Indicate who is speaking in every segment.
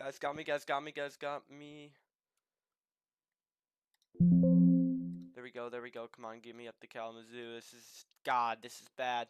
Speaker 1: Guys got me, guys got me, guys got me. There we go. Come on, get me up to Kalamazoo. This is, God, this is bad.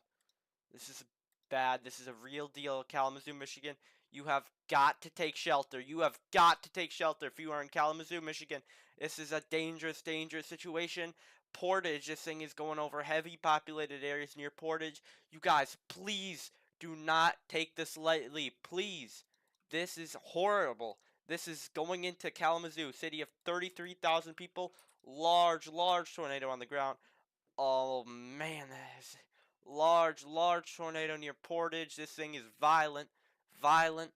Speaker 1: This is bad. This is a real deal. Kalamazoo, Michigan. You have got to take shelter. You have got to take shelter if you are in Kalamazoo, Michigan. This is a dangerous, dangerous situation. Portage, this thing is going over heavy populated areas near Portage. You guys, please do not take this lightly. Please. This is horrible. This is going into Kalamazoo, city of 33,000 people. Large, large tornado on the ground. Oh man, that is large, large tornado near Portage. This thing is violent, violent.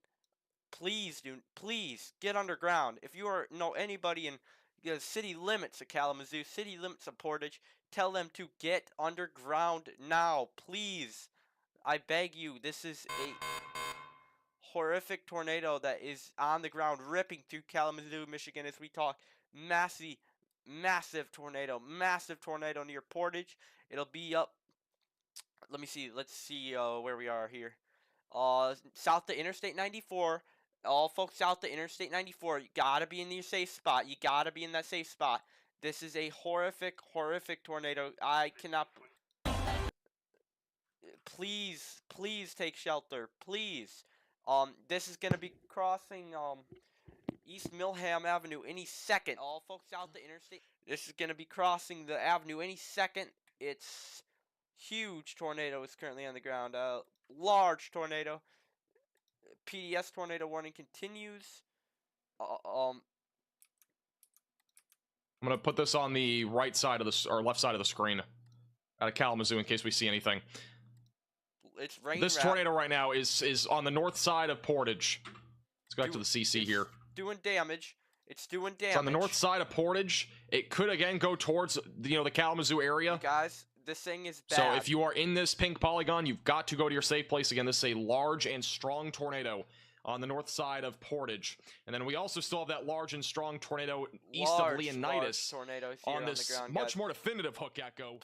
Speaker 1: Please, dude, please get underground. If you know anybody in the city limits of Kalamazoo, city limits of Portage, tell them to get underground now, please. I beg you. This is a horrific tornado that is on the ground, ripping through Kalamazoo, Michigan, as we talk. Massive tornado near Portage. It'll be up. Let me see. Let's see where we are here. South to Interstate 94. All folks south to Interstate 94. You gotta be in your safe spot. You gotta be in that safe spot. This is a horrific, horrific tornado. I cannot. Please, please take shelter. Please. This is gonna be crossing East Milham Avenue any second. All folks out the interstate. This is gonna be crossing the avenue any second. It's huge tornado is currently on the ground. Large tornado. PDS tornado warning continues.
Speaker 2: I'm gonna put this on the right side of the or left side of the screen out of Kalamazoo in case we see anything.
Speaker 1: It's rain.
Speaker 2: This tornado right now is on the north side of Portage. Let's go back to the CC here.
Speaker 1: Doing damage. It's doing damage.
Speaker 2: It's on the north side of Portage. It could again go towards the Kalamazoo area.
Speaker 1: You guys, this thing is bad.
Speaker 2: So if you are in this pink polygon, you've got to go to your safe place. Again, this is a large and strong tornado on the north side of Portage. And then we also still have that large and strong tornado east of Leonidas on this much more definitive hook echo.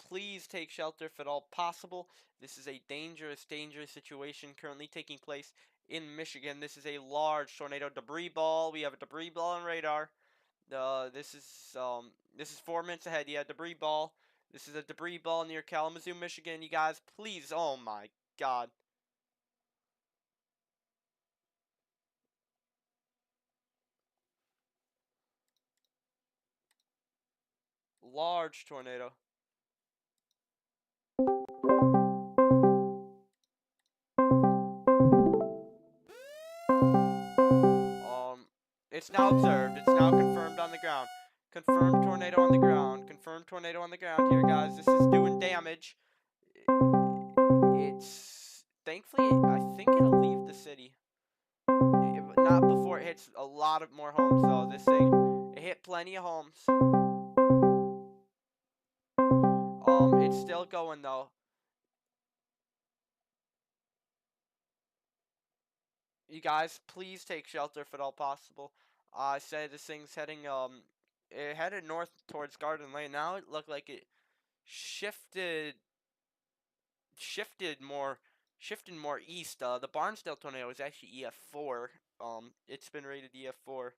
Speaker 1: Please take shelter if at all possible. This is a dangerous, dangerous situation currently taking place in Michigan. This is a large tornado debris ball. We have a debris ball on radar. This is 4 minutes ahead. Yeah, debris ball. This is a debris ball near Kalamazoo, Michigan. You guys, please. Oh my God. Large tornado. It's now observed. It's now confirmed on the ground. Confirmed tornado on the ground. Confirmed tornado on the ground here, guys. This is doing damage. It's... Thankfully, I think it'll leave the city. Not before it hits a lot of more homes, though. This thing, it hit plenty of homes. It's still going, though. You guys, please take shelter if at all possible. I said this thing's heading, it headed north towards Garden Lane. Now it looked like it shifted more east. The Barnsdale tornado is actually EF4. It's been rated EF4.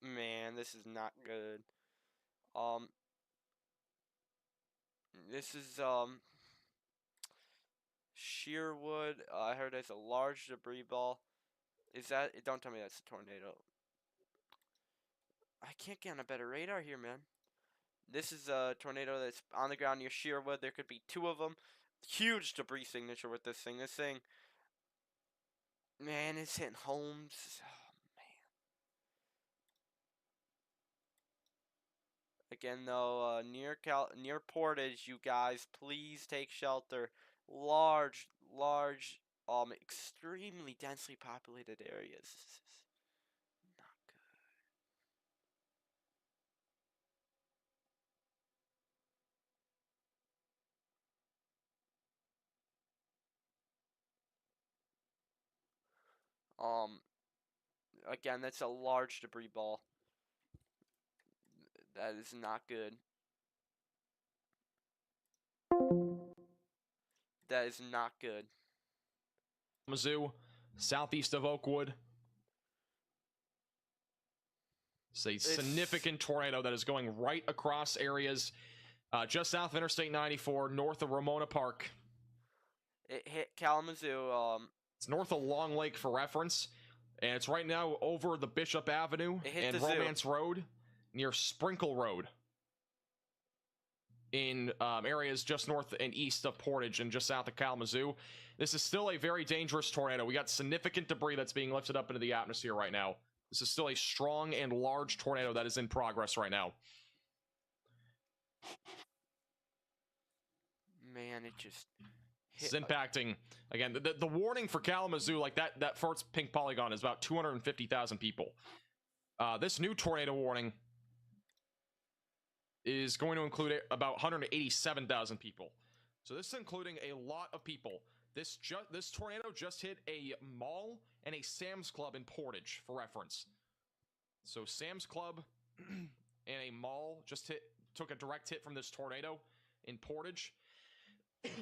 Speaker 1: Man, this is not good. This is, Shearwood. I heard there's a large debris ball. Is that, don't tell me that's a tornado. I can't get on a better radar here, man. This is a tornado that's on the ground near Shearwood. There could be 2 of them. Huge debris signature with this thing. This thing, man, it's hitting homes. Again, though, near Portage, you guys, please take shelter. Large, extremely densely populated areas. This is not good. Again, that's a large debris ball. That is not good. That is not good.
Speaker 2: Mizzou, southeast of Oakwood. It's a significant tornado that is going right across areas just south of Interstate 94, north of Ramona Park.
Speaker 1: It hit Kalamazoo.
Speaker 2: It's north of Long Lake for reference, and it's right now over the Bishop Avenue and Romance Road near Sprinkle Road in areas just north and east of Portage and just south of Kalamazoo. This is still a very dangerous tornado. We got significant debris that's being lifted up into the atmosphere right now. This is still a strong and large tornado that is in progress right now.
Speaker 1: Man, it just
Speaker 2: hit. It's impacting. Again, the warning for Kalamazoo, like that first pink polygon, is about 250,000 people. This new tornado warning is going to include about 187,000 people. So this is including a lot of people. This tornado just hit a mall and a Sam's Club in Portage, for reference. So Sam's Club and a mall just took a direct hit from this tornado in Portage.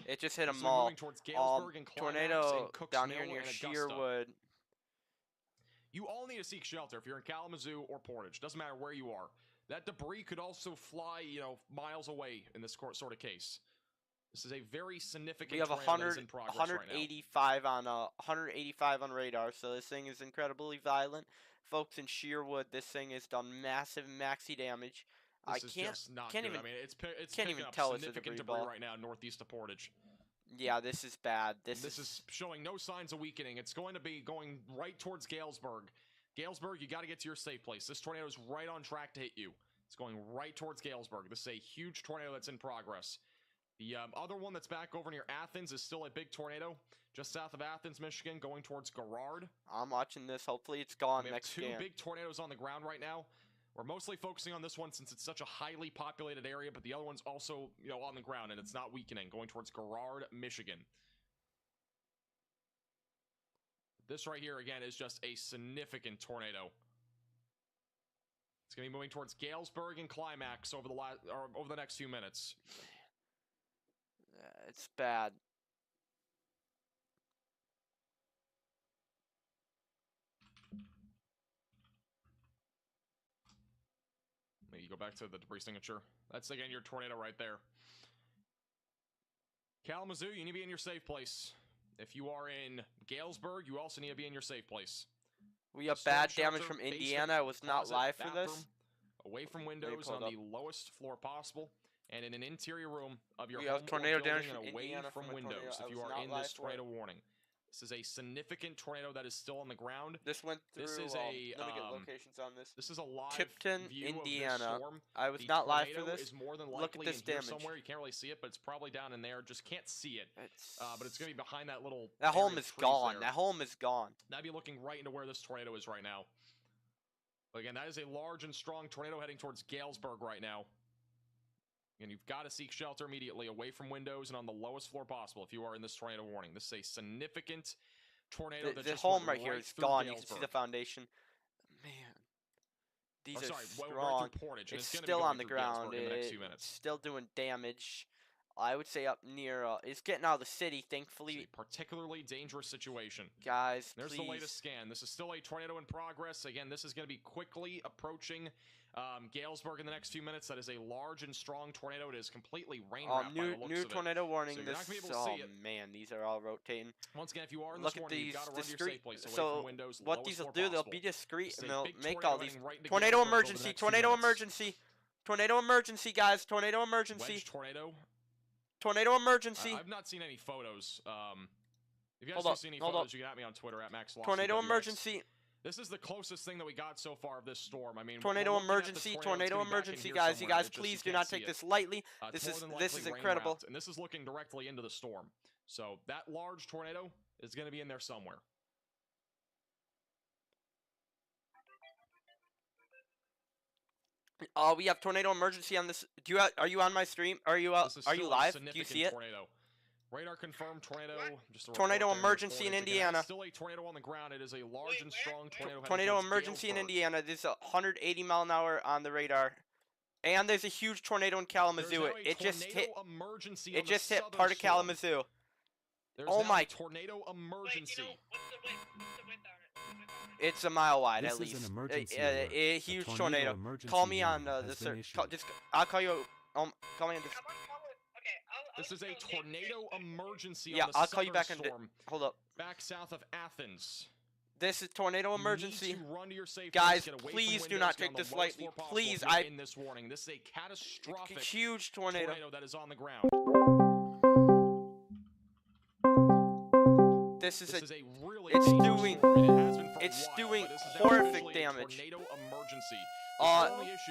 Speaker 1: It just hit a mall.
Speaker 2: Moving towards Galesburg and
Speaker 1: tornado
Speaker 2: and
Speaker 1: down here near Sherwood.
Speaker 2: You all need to seek shelter if you're in Kalamazoo or Portage. Doesn't matter where you are. That debris could also fly, miles away in this sort of case. This is a very significant.
Speaker 1: We have 185 on radar, so this thing is incredibly violent. Folks in Sherwood, this thing has done massive maxi damage.
Speaker 2: This is just not good. I mean, it's picking up significant debris right now northeast of Portage.
Speaker 1: Yeah, this is bad. This
Speaker 2: is showing no signs of weakening. It's going to be going right towards Galesburg. Galesburg, you got to get to your safe place. This tornado is right on track to hit you. It's going right towards Galesburg. This is a huge tornado that's in progress. The other one that's back over near Athens is still a big tornado, just south of Athens, Michigan, going towards Garrard.
Speaker 1: I'm watching this. Hopefully it's gone next
Speaker 2: scan. We have two big tornadoes on the ground right now. We're mostly focusing on this one since it's such a highly populated area, but the other one's also, on the ground, and it's not weakening, going towards Garrard, Michigan. This right here, again, is just a significant tornado. It's going to be moving towards Galesburg and Climax over the next few minutes.
Speaker 1: It's bad.
Speaker 2: You go back to the debris signature. That's, again, your tornado right there. Kalamazoo, you need to be in your safe place. If you are in Galesburg, you also need to be in your safe place.
Speaker 1: We have bad damage from Indiana. I was not live for this.
Speaker 2: Away from windows on the lowest floor possible, and in an interior room of your home.
Speaker 1: We have tornado damage
Speaker 2: and away from windows if you are in this tornado warning. This is a significant tornado that is still on the ground.
Speaker 1: This went through. Let me get locations on this.
Speaker 2: This is a live
Speaker 1: Tipton,
Speaker 2: view
Speaker 1: Indiana.
Speaker 2: Of this storm.
Speaker 1: I was not live for this.
Speaker 2: Is more than likely
Speaker 1: Look at this damage.
Speaker 2: Somewhere you can't really see it, but it's probably down in there. Just can't see it. But it's gonna be behind that little.
Speaker 1: That home is gone. That home is gone.
Speaker 2: That'd be looking right into where this tornado is right now. But again, that is a large and strong tornado heading towards Galesburg right now. And you've got to seek shelter immediately, away from windows and on the lowest floor possible if you are in this tornado warning. This is a significant tornado.
Speaker 1: The home right here is gone. You can see the foundation. Man, these are strong.
Speaker 2: Right through Portage,
Speaker 1: it's still on the ground. It's still doing damage. I would say up near. It's getting out of the city, thankfully.
Speaker 2: It's a particularly dangerous situation.
Speaker 1: Guys,
Speaker 2: there's
Speaker 1: please.
Speaker 2: The latest scan. This is still a tornado in progress. Again, this is going to be quickly approaching Galesburg in the next few minutes. That is a large and strong tornado. It is completely rain wrapped by the looks
Speaker 1: new
Speaker 2: of
Speaker 1: tornado warning.
Speaker 2: So you're not gonna be able to see it.
Speaker 1: Man, these are all rotating.
Speaker 2: Once again, if you are in this warning, you've got to run to your safe place away from windows.
Speaker 1: What these will do, they'll be discreet and they'll make all these tornado emergency, tornado emergency, tornado emergency, guys, tornado emergency.
Speaker 2: Wedge tornado.
Speaker 1: Tornado emergency.
Speaker 2: I've not seen any photos. If you guys have seen any photos, you can at me on Twitter at MaxLoss.
Speaker 1: Tornado emergency.
Speaker 2: This is the closest thing that we got so far of this storm. I mean,
Speaker 1: tornado emergency, guys. You guys, please do not take this lightly. This is incredible.
Speaker 2: And this is looking directly into the storm. So that large tornado is going to be in there somewhere.
Speaker 1: We have tornado emergency on this. Are you on my stream? Are you live? Do you see it?
Speaker 2: Tornado. Radar confirmed tornado. Just a
Speaker 1: Tornado
Speaker 2: report there
Speaker 1: emergency in
Speaker 2: Again,
Speaker 1: Indiana.
Speaker 2: still a tornado on the ground. It is a large and strong tornado.
Speaker 1: Tornado emergency in Indiana. There's a 180 mile an hour on the radar. And there's a huge tornado in Kalamazoo. It just hit. It just hit part of Kalamazoo.
Speaker 2: Oh my! Tornado emergency.
Speaker 3: Wait, what's the width on it?
Speaker 1: It's a mile wide
Speaker 4: This
Speaker 1: at least.
Speaker 4: is an emergency
Speaker 1: A huge tornado. Call me on the I'll call you. Call me on this.
Speaker 2: This is a tornado emergency.
Speaker 1: Yeah,
Speaker 2: on the
Speaker 1: I'll call you back in.
Speaker 2: storm,
Speaker 1: Hold up.
Speaker 2: back south of Athens.
Speaker 1: This is tornado emergency.
Speaker 2: You need to run to your safe
Speaker 1: Guys,
Speaker 2: place, get away
Speaker 1: please
Speaker 2: from
Speaker 1: do
Speaker 2: windows,
Speaker 1: not
Speaker 2: get
Speaker 1: take
Speaker 2: on the
Speaker 1: this
Speaker 2: lowest
Speaker 1: lightly.
Speaker 2: floor possible
Speaker 1: Please,
Speaker 2: if you're in this warning. This is a catastrophic
Speaker 1: Huge tornado.
Speaker 2: that is on the ground.
Speaker 1: This is
Speaker 2: a really
Speaker 1: it's
Speaker 2: dangerous
Speaker 1: doing-
Speaker 2: storm, and it has been for a
Speaker 1: it's
Speaker 2: while,
Speaker 1: doing
Speaker 2: but this is
Speaker 1: horrific
Speaker 2: officially a
Speaker 1: damage.
Speaker 2: Tornado emergency.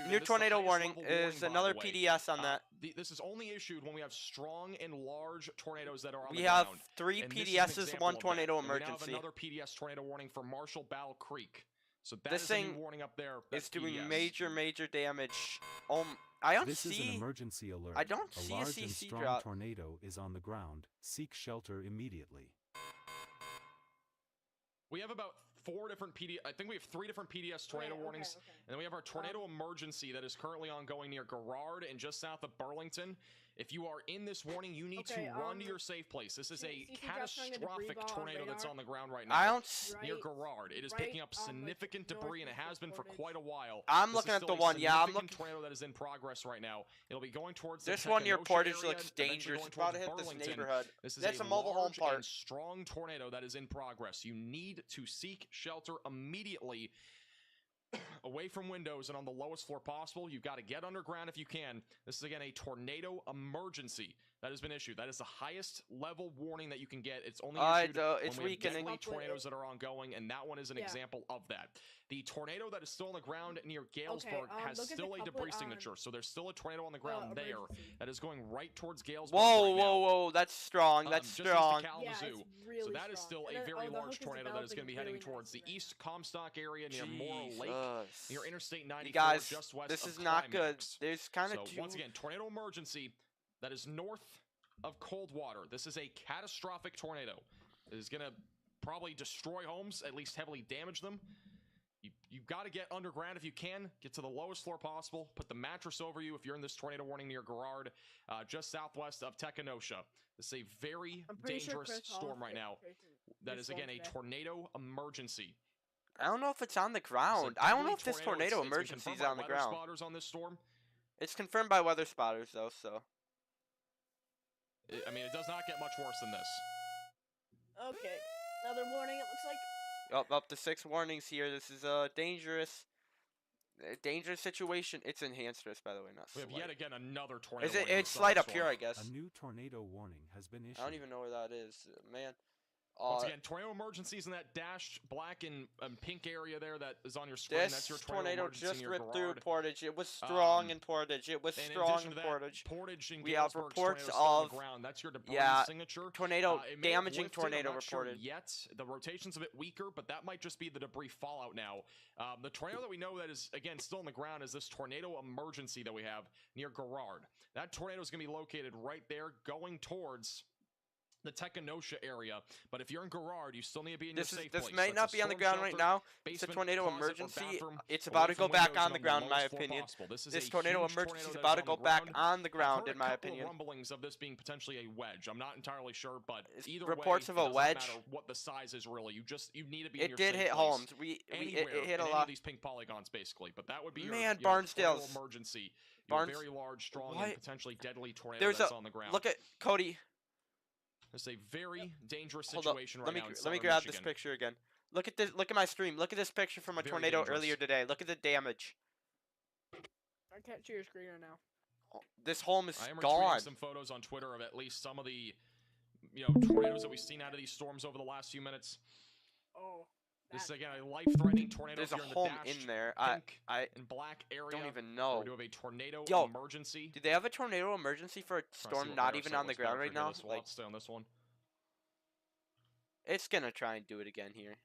Speaker 1: New tornado warning is another PDS on that.
Speaker 2: This is only issued when we have strong and large tornadoes that are on
Speaker 1: We
Speaker 2: the
Speaker 1: have
Speaker 2: ground.
Speaker 1: 3
Speaker 2: And this is an
Speaker 1: PDSs,
Speaker 2: example
Speaker 1: 1
Speaker 2: of that.
Speaker 1: tornado
Speaker 2: And we now have
Speaker 1: emergency.
Speaker 2: another PDS tornado warning for Marshall Battle Creek. So that
Speaker 1: This
Speaker 2: is a new
Speaker 1: thing
Speaker 2: warning up there.
Speaker 1: It's
Speaker 2: That's
Speaker 1: doing
Speaker 2: PDS.
Speaker 1: major damage. I don't
Speaker 4: This is an
Speaker 1: see.
Speaker 4: emergency alert.
Speaker 1: I don't
Speaker 4: a
Speaker 1: see a
Speaker 4: large and
Speaker 1: CC
Speaker 4: strong
Speaker 1: drop.
Speaker 4: tornado is on the ground. Seek shelter immediately.
Speaker 2: We have about 4 different I think we have 3 different PDS tornado warnings. And then we have our tornado emergency that is currently ongoing near Garrard and just south of Burlington. If you are in this warning, you need to run to your safe place. This is a catastrophic tornado that's on the ground right now.
Speaker 1: I don't.
Speaker 2: Near Garrard. It is picking up significant debris, and it has been for quite a while.
Speaker 1: I'm
Speaker 2: This
Speaker 1: looking
Speaker 2: is
Speaker 1: at the
Speaker 2: still a
Speaker 1: one. Yeah, I'm
Speaker 2: significant
Speaker 1: looking.
Speaker 2: tornado that is in progress right now. It'll be going towards the
Speaker 1: This one near
Speaker 2: Tecanocha
Speaker 1: Portage
Speaker 2: area,
Speaker 1: looks
Speaker 2: eventually
Speaker 1: dangerous.
Speaker 2: going
Speaker 1: It's about to
Speaker 2: towards
Speaker 1: hit this
Speaker 2: Burlington.
Speaker 1: neighborhood.
Speaker 2: This is
Speaker 1: That's
Speaker 2: a
Speaker 1: a mobile home
Speaker 2: large
Speaker 1: park.
Speaker 2: and strong tornado that is in progress. You need to seek shelter immediately away from windows and on the lowest floor possible. You've got to get underground if you can. This is again a tornado emergency that has been issued. That is the highest level warning that you can get. It's only issued
Speaker 1: it's
Speaker 2: when we have
Speaker 1: weakening.
Speaker 2: deadly tornadoes that are ongoing, and that one is an example of that. The tornado that is still on the ground near Galesburg has still a debris signature, so there's still a tornado on the ground there that is going right towards Galesburg.
Speaker 1: Whoa! That's strong. That's
Speaker 2: just
Speaker 1: strong.
Speaker 2: east of Kalamazoo. So that is still a very large tornado that is going to be heading towards the East Comstock area near Morrow Lake, near Interstate 94,
Speaker 1: You guys,
Speaker 2: just west
Speaker 1: this
Speaker 2: of
Speaker 1: is not good.
Speaker 2: Climax.
Speaker 1: There's kind of
Speaker 2: So once again, tornado emergency that is north of Coldwater. This is a catastrophic tornado. It is going to probably destroy homes, at least heavily damage them. You've got to get underground if you can. Get to the lowest floor possible. Put the mattress over you if you're in this tornado warning near Garrard, just southwest of Tecanocha. This is a very dangerous storm right now. That is, again, a tornado emergency.
Speaker 1: I don't know if it's on the ground. I don't know if this tornado emergency is on the ground.
Speaker 2: Spotters on this storm.
Speaker 1: It's confirmed by weather spotters, though, so.
Speaker 2: I mean, it does not get much worse than this.
Speaker 3: Okay, another warning. It looks like.
Speaker 1: Up to 6 warnings here. This is a dangerous situation. It's enhanced risk, by the way, not
Speaker 2: We
Speaker 1: slight.
Speaker 2: have yet again another tornado.
Speaker 1: Is it? It's slight up here, I guess.
Speaker 4: A new tornado warning has been issued.
Speaker 1: I don't even know where that is, man.
Speaker 2: Once again, tornado emergencies in that dashed black and pink area there that is on your screen. That's your
Speaker 1: This
Speaker 2: tornado
Speaker 1: tornado just
Speaker 2: near
Speaker 1: ripped through
Speaker 2: Garrard.
Speaker 1: Portage. It was strong in Portage. It was
Speaker 2: And in
Speaker 1: strong
Speaker 2: addition
Speaker 1: in
Speaker 2: to that,
Speaker 1: Portage.
Speaker 2: Portage and
Speaker 1: We have
Speaker 2: Galesburg's
Speaker 1: reports
Speaker 2: tornadoes still on
Speaker 1: of-
Speaker 2: the ground. That's your debris signature.
Speaker 1: Tornado,
Speaker 2: It may have
Speaker 1: damaging
Speaker 2: lifted,
Speaker 1: tornado
Speaker 2: I'm not sure
Speaker 1: reported.
Speaker 2: yet. The rotation's a bit weaker, but that might just be the debris fallout now. The tornado that we know that is, again, still on the ground is this tornado emergency that we have near Garrard. That tornado is going to be located right there going towards the Tecanocha area, but if you're in Garrard, you still need to be in your safe place.
Speaker 1: This may
Speaker 2: That's
Speaker 1: not
Speaker 2: a
Speaker 1: be on the
Speaker 2: storm
Speaker 1: ground right
Speaker 2: shelter,
Speaker 1: now. It's a
Speaker 2: basement,
Speaker 1: tornado
Speaker 2: closet, or
Speaker 1: emergency.
Speaker 2: bathroom,
Speaker 1: It's
Speaker 2: away
Speaker 1: about to
Speaker 2: from
Speaker 1: go back
Speaker 2: windows
Speaker 1: on
Speaker 2: and
Speaker 1: the ground, in my
Speaker 2: lowest floor
Speaker 1: opinion.
Speaker 2: possible. This is
Speaker 1: This
Speaker 2: a
Speaker 1: tornado
Speaker 2: huge
Speaker 1: emergency is
Speaker 2: tornado
Speaker 1: about
Speaker 2: that
Speaker 1: to go
Speaker 2: on the
Speaker 1: back
Speaker 2: ground.
Speaker 1: on the ground,
Speaker 2: I've heard
Speaker 1: in my
Speaker 2: a couple
Speaker 1: opinion.
Speaker 2: rumblings of this being potentially a wedge. I'm not entirely sure, but
Speaker 1: It's
Speaker 2: either
Speaker 1: reports
Speaker 2: way,
Speaker 1: of
Speaker 2: it
Speaker 1: a
Speaker 2: doesn't
Speaker 1: wedge.
Speaker 2: matter what the size is really. You need to be in your
Speaker 1: It did
Speaker 2: safe
Speaker 1: hit
Speaker 2: place.
Speaker 1: homes.
Speaker 2: Anywhere
Speaker 1: It hit
Speaker 2: in
Speaker 1: a
Speaker 2: any
Speaker 1: lot.
Speaker 2: of these pink polygons, basically. But that would be
Speaker 1: Man,
Speaker 2: your tornado
Speaker 1: Barnsdale's-
Speaker 2: emergency. Your very large, strong,
Speaker 1: What?
Speaker 2: and potentially deadly tornado
Speaker 1: There's
Speaker 2: that's
Speaker 1: a
Speaker 2: on the ground.
Speaker 1: look at Cody.
Speaker 2: It's a very dangerous
Speaker 1: Hold up.
Speaker 2: situation right
Speaker 1: Let me
Speaker 2: now in
Speaker 1: let me
Speaker 2: southern
Speaker 1: grab this
Speaker 2: Michigan.
Speaker 1: picture again. Look at this. Look at my stream. Look at this picture from a
Speaker 2: Very
Speaker 1: tornado
Speaker 2: dangerous.
Speaker 1: earlier today. Look at the damage.
Speaker 3: I can't see your screen right now.
Speaker 1: This home is
Speaker 2: I am
Speaker 1: gone.
Speaker 2: retweeting some photos on Twitter of at least some of the, tornadoes that we've seen out of these storms over the last few minutes.
Speaker 3: Oh.
Speaker 2: This is again a life-threatening tornado.
Speaker 1: There's
Speaker 2: if
Speaker 1: a
Speaker 2: you're in
Speaker 1: home
Speaker 2: the dashed
Speaker 1: in there.
Speaker 2: pink
Speaker 1: I
Speaker 2: and black area.
Speaker 1: don't even
Speaker 2: We
Speaker 1: know.
Speaker 2: do have a tornado
Speaker 1: Yo,
Speaker 2: emergency.
Speaker 1: Do they have a tornado emergency for a
Speaker 2: Trying to see
Speaker 1: storm
Speaker 2: what
Speaker 1: not
Speaker 2: radar
Speaker 1: even
Speaker 2: set
Speaker 1: on the
Speaker 2: looks
Speaker 1: ground
Speaker 2: better
Speaker 1: right
Speaker 2: for
Speaker 1: now?
Speaker 2: this. We'll
Speaker 1: Like,
Speaker 2: have to stay on this one.
Speaker 1: it's gonna try and do it again here.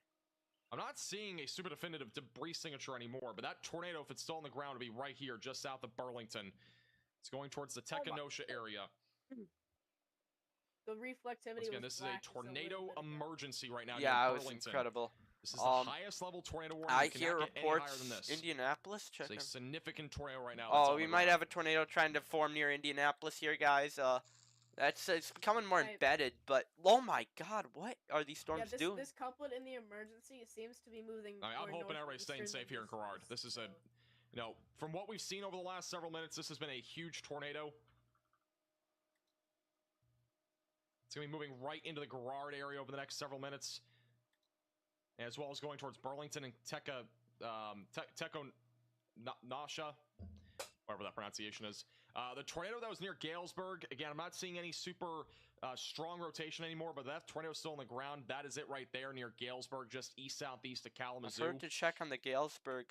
Speaker 2: I'm not seeing a super definitive debris signature anymore, but that tornado, if it's still on the ground, will be right here, just south of Burlington. It's going towards the Tecanocha area.
Speaker 3: The reflectivity.
Speaker 2: Again, this is a tornado emergency right now.
Speaker 1: Yeah, it
Speaker 2: near
Speaker 1: was
Speaker 2: Burlington.
Speaker 1: incredible.
Speaker 2: This is the highest level tornado warning.
Speaker 1: I
Speaker 2: You
Speaker 1: hear
Speaker 2: cannot get any higher
Speaker 1: reports.
Speaker 2: than this.
Speaker 1: Indianapolis. Check.
Speaker 2: It's a significant tornado right now.
Speaker 1: Oh, we might have a tornado trying to form near Indianapolis here, guys. It's becoming more embedded. But oh my God, what are these storms doing?
Speaker 3: This couplet in the emergency seems to be moving.
Speaker 2: I'm hoping everybody's staying safe here in Girard. This is a, from what we've seen over the last several minutes, this has been a huge tornado. It's going to be moving right into the Girard area over the next several minutes, as well as going towards Burlington and Nasha, whatever that pronunciation is. The tornado that was near Galesburg, again, I'm not seeing any super strong rotation anymore, but that tornado is still on the ground. That is it right there near Galesburg, just east-southeast of Kalamazoo.
Speaker 1: I've heard to check on the Galesburg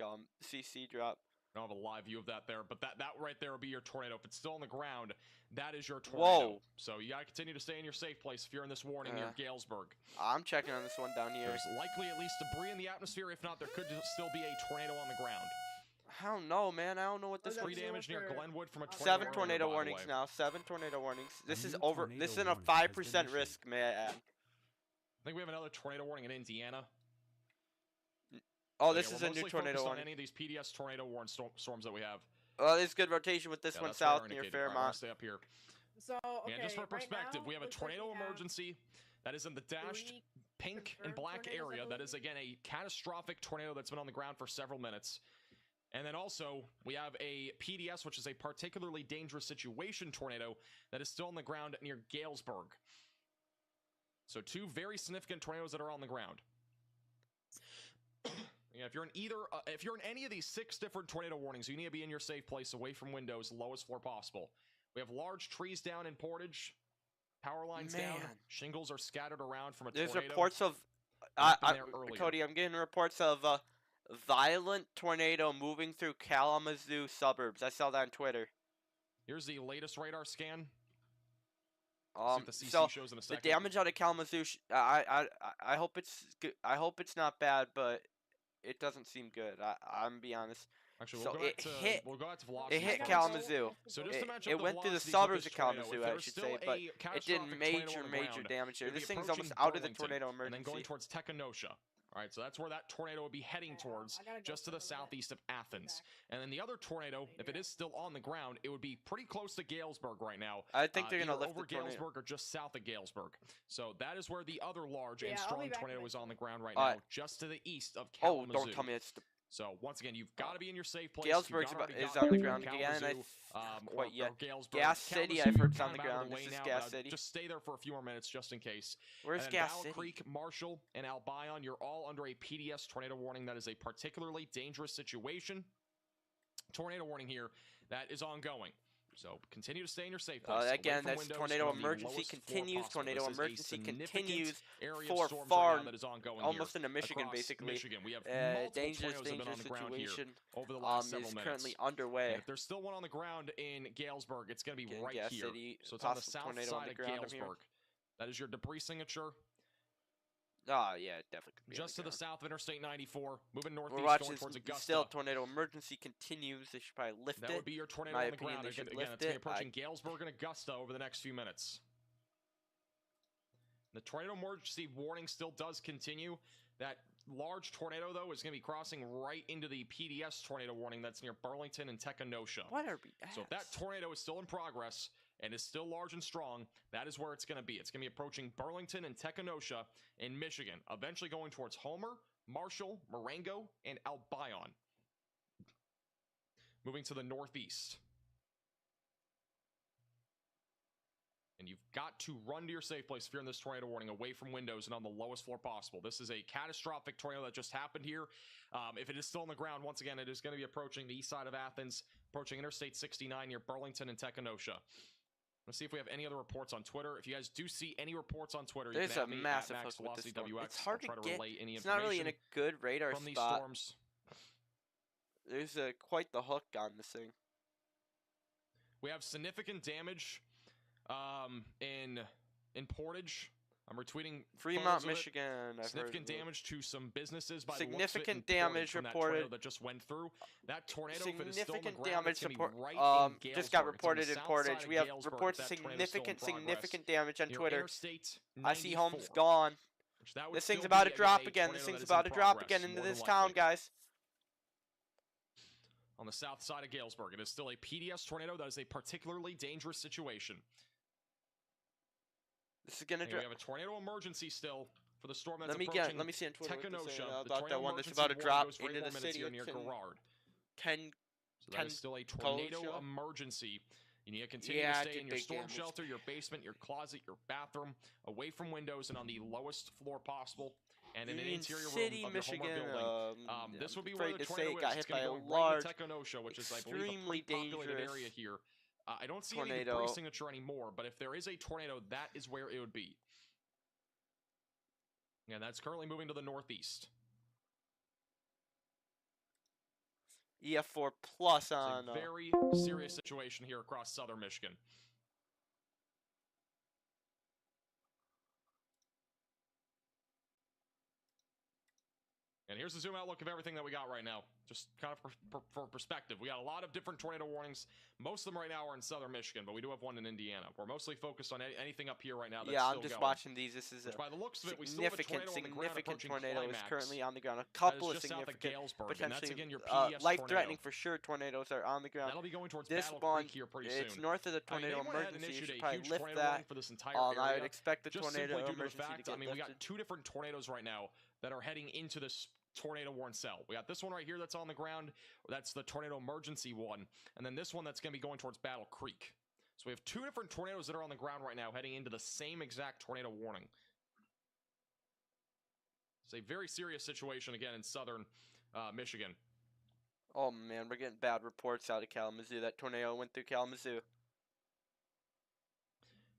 Speaker 1: CC drop.
Speaker 2: I don't have a live view of that there, but that right there will be your tornado. If it's still on the ground, that is your tornado.
Speaker 1: Whoa.
Speaker 2: So you gotta continue to stay in your safe place if you're in this warning near Galesburg.
Speaker 1: I'm checking on this one down here.
Speaker 2: There's likely at least debris in the atmosphere. If not, there could still be a tornado on the ground.
Speaker 1: I don't know, man. I don't know what this is.
Speaker 2: 3 damage near Glenwood from a tornado.
Speaker 1: 7 tornado warnings now. 7 tornado warnings. This is over. This is in a 5% risk, may I add.
Speaker 2: I think we have another tornado warning in Indiana.
Speaker 1: Oh, this is a new tornado warning.
Speaker 2: On any of these PDS tornado warning storms that we have.
Speaker 1: Well, there's good rotation with this one south near Fairmont.
Speaker 2: Stay up here.
Speaker 3: So, okay,
Speaker 2: and just for perspective,
Speaker 3: right now,
Speaker 2: we have a tornado emergency that is in the dashed pink and black area. That is, again, a catastrophic tornado that's been on the ground for several minutes. And then also, we have a PDS, which is a particularly dangerous situation tornado that is still on the ground near Galesburg. So 2 very significant tornadoes that are on the ground. Yeah, if you're in any of these 6 different tornado warnings, you need to be in your safe place, away from windows, lowest floor possible. We have large trees down in Portage, power lines down, shingles are scattered around from a tornado.
Speaker 1: There's reports of, Cody, I'm getting reports of violent tornado moving through Kalamazoo suburbs. I saw that on Twitter.
Speaker 2: Here's the latest radar scan.
Speaker 1: So the damage out of Kalamazoo, I hope it's good. I hope it's not bad, but it doesn't seem good. I'm be honest.
Speaker 2: Actually,
Speaker 1: we'll
Speaker 2: go back to velocity.
Speaker 1: It hit Kalamazoo.
Speaker 2: So just to match up
Speaker 1: it went through the suburbs of Kalamazoo, I should say, but it did major damage there. This thing's almost out of the tornado emergency.
Speaker 2: And then going towards Tekenosha. All right, so that's where that tornado would be heading towards, just to the southeast of Athens. And then the other tornado, if it is still on the ground, it would be pretty close to Galesburg right now.
Speaker 1: I think they're going to lift
Speaker 2: over
Speaker 1: the tornado.
Speaker 2: Galesburg or just south of Galesburg. So that is where the other large and strong tornado is on the ground right now, just to the east of Kalamazoo.
Speaker 1: Oh, don't tell me it's the...
Speaker 2: So once again, you've got to be in your safe place.
Speaker 1: Galesburg is on the ground again. Quite yet. Gas City, I've heard, is on the ground. This is Gas City.
Speaker 2: Just stay there for a few more minutes, just in case.
Speaker 1: Where's Gas City?
Speaker 2: Battle Creek, Marshall, and Albion, you're all under a PDS tornado warning. That is a particularly dangerous situation. Tornado warning here that is ongoing. So continue to stay in your safe place.
Speaker 1: Again, that's tornado emergency continues. Tornado emergency continues for far, almost into Michigan, basically.
Speaker 2: We have
Speaker 1: dangerous situation
Speaker 2: over the last several
Speaker 1: is
Speaker 2: minutes.
Speaker 1: Currently underway.
Speaker 2: And if there's still one on the ground in Galesburg, it's going to be right here. So it's on the south side of Galesburg. That is your debris signature.
Speaker 1: Oh, yeah, definitely.
Speaker 2: Just to the south of Interstate 94, moving northeast, going towards Augusta.
Speaker 1: Still, tornado emergency continues. They should probably lift it.
Speaker 2: That would be your tornado on the ground. Again, it's going to be approaching Galesburg and Augusta over the next few minutes. The tornado emergency warning still does continue. That large tornado, though, is going to be crossing right into the PDS tornado warning that's near Burlington and Tekenosha.
Speaker 1: What are we at?
Speaker 2: So if that tornado is still in progress and is still large and strong, that is where it's going to be. It's going to be approaching Burlington and Tekenosha in Michigan, eventually going towards Homer, Marshall, Marengo, and Albion. Moving to the northeast. And you've got to run to your safe place if you're in this tornado warning, away from windows and on the lowest floor possible. This is a catastrophic tornado that just happened here. If it is still on the ground, once again, it is going to be approaching the east side of Athens, approaching Interstate 69 near Burlington and Tekenosha. Let's see if we have any other reports on Twitter. If you guys do see any reports on Twitter, you can add me at
Speaker 1: massive hook with this storm. It's hard to get. It's not really in a good radar
Speaker 2: from these
Speaker 1: spot.
Speaker 2: Storms.
Speaker 1: There's quite the hook on this thing.
Speaker 2: We have significant damage in Portage. I'm retweeting
Speaker 1: Fremont,
Speaker 2: photos of it.
Speaker 1: Michigan. I've
Speaker 2: Significant
Speaker 1: heard
Speaker 2: damage to some businesses by
Speaker 1: significant
Speaker 2: the looks of it in
Speaker 1: damage
Speaker 2: from that
Speaker 1: reported.
Speaker 2: tornado that just went through. That tornado, if it is still on the
Speaker 1: Significant
Speaker 2: ground, it's
Speaker 1: damage
Speaker 2: going to be right in Galesburg.
Speaker 1: just got reported
Speaker 2: it's on
Speaker 1: in
Speaker 2: the
Speaker 1: Portage.
Speaker 2: south side
Speaker 1: We
Speaker 2: of
Speaker 1: have
Speaker 2: Galesburg,
Speaker 1: reports of
Speaker 2: if that tornado's still in progress.
Speaker 1: significant damage on
Speaker 2: Near
Speaker 1: Twitter.
Speaker 2: Interstate
Speaker 1: I see
Speaker 2: 94,
Speaker 1: homes gone.
Speaker 2: which that would
Speaker 1: This
Speaker 2: still
Speaker 1: thing's about
Speaker 2: be,
Speaker 1: to drop
Speaker 2: a
Speaker 1: again.
Speaker 2: tornado
Speaker 1: This
Speaker 2: that
Speaker 1: thing's
Speaker 2: is in
Speaker 1: about to drop
Speaker 2: progress,
Speaker 1: again into
Speaker 2: more than
Speaker 1: this town,
Speaker 2: likely.
Speaker 1: guys.
Speaker 2: On the south side of Galesburg, it is still a PDS tornado. That is a particularly dangerous situation.
Speaker 1: This is gonna
Speaker 2: We
Speaker 1: drop.
Speaker 2: have a tornado emergency still for the storm that's
Speaker 1: Let me see on Twitter what they're saying
Speaker 2: Tekenosha. The
Speaker 1: about that
Speaker 2: tornado
Speaker 1: one that's
Speaker 2: emergency
Speaker 1: about to
Speaker 2: warning
Speaker 1: drop
Speaker 2: goes for 8
Speaker 1: into
Speaker 2: more
Speaker 1: the
Speaker 2: minutes
Speaker 1: city
Speaker 2: here
Speaker 1: of
Speaker 2: near Garrard. So that is still a tornado
Speaker 1: Kenosha.
Speaker 2: emergency. You need to continue
Speaker 1: Yeah,
Speaker 2: to
Speaker 1: it
Speaker 2: stay
Speaker 1: did
Speaker 2: in your
Speaker 1: big
Speaker 2: storm
Speaker 1: damage.
Speaker 2: shelter, your basement, your closet, your bathroom, away from windows and on the lowest floor possible, and in an
Speaker 1: Union
Speaker 2: interior
Speaker 1: City,
Speaker 2: room of
Speaker 1: Michigan.
Speaker 2: your home or building. This would be where
Speaker 1: afraid
Speaker 2: the
Speaker 1: to say
Speaker 2: tornado
Speaker 1: it got
Speaker 2: is.
Speaker 1: hit
Speaker 2: It's going
Speaker 1: by
Speaker 2: to
Speaker 1: a
Speaker 2: go right
Speaker 1: large,
Speaker 2: into Tekenosha, which is, I believe, a
Speaker 1: extremely
Speaker 2: pretty populated
Speaker 1: dangerous
Speaker 2: area here. I don't see any
Speaker 1: tornado.
Speaker 2: debris signature anymore, but if there is a tornado, that is where it would be. And that's currently moving to the northeast.
Speaker 1: EF4 plus on.
Speaker 2: It's a very serious situation here across southern Michigan. And here's the zoom out look of everything that we got right now. Just kind of for perspective. We got a lot of different tornado warnings. Most of them right now are in southern Michigan, but we do have one in Indiana. We're mostly focused on anything up here right now that's
Speaker 1: yeah,
Speaker 2: still
Speaker 1: I'm just
Speaker 2: going.
Speaker 1: watching these. This is
Speaker 2: Which,
Speaker 1: a
Speaker 2: by the looks of it, we still have a tornado on the ground approaching
Speaker 1: tornado is
Speaker 2: climax.
Speaker 1: currently on the ground. A
Speaker 2: That
Speaker 1: couple
Speaker 2: is
Speaker 1: of
Speaker 2: just south of
Speaker 1: significant,
Speaker 2: Galesburg, and that's
Speaker 1: potentially
Speaker 2: again your PDS
Speaker 1: life-threatening
Speaker 2: tornado.
Speaker 1: for sure tornadoes are on the ground.
Speaker 2: That'll be going towards
Speaker 1: This
Speaker 2: Battle
Speaker 1: one,
Speaker 2: Creek here pretty
Speaker 1: it's
Speaker 2: soon.
Speaker 1: north of the
Speaker 2: I mean,
Speaker 1: tornado
Speaker 2: anyone had
Speaker 1: emergency. You
Speaker 2: issued
Speaker 1: should
Speaker 2: a
Speaker 1: probably
Speaker 2: huge
Speaker 1: lift
Speaker 2: tornado
Speaker 1: that.
Speaker 2: warning for this entire
Speaker 1: I would
Speaker 2: area.
Speaker 1: expect the
Speaker 2: Just
Speaker 1: tornado
Speaker 2: simply due to the
Speaker 1: emergency to
Speaker 2: fact,
Speaker 1: get
Speaker 2: I mean, we got
Speaker 1: lifted.
Speaker 2: 2 different tornadoes right now that are heading into this tornado warn cell. We got this one right here that's on the ground. That's the tornado emergency one. And then this one that's going to be going towards Battle Creek. So we have 2 different tornadoes that are on the ground right now heading into the same exact tornado warning. It's a very serious situation again in southern Michigan.
Speaker 1: Oh man, we're getting bad reports out of Kalamazoo. That tornado went through Kalamazoo.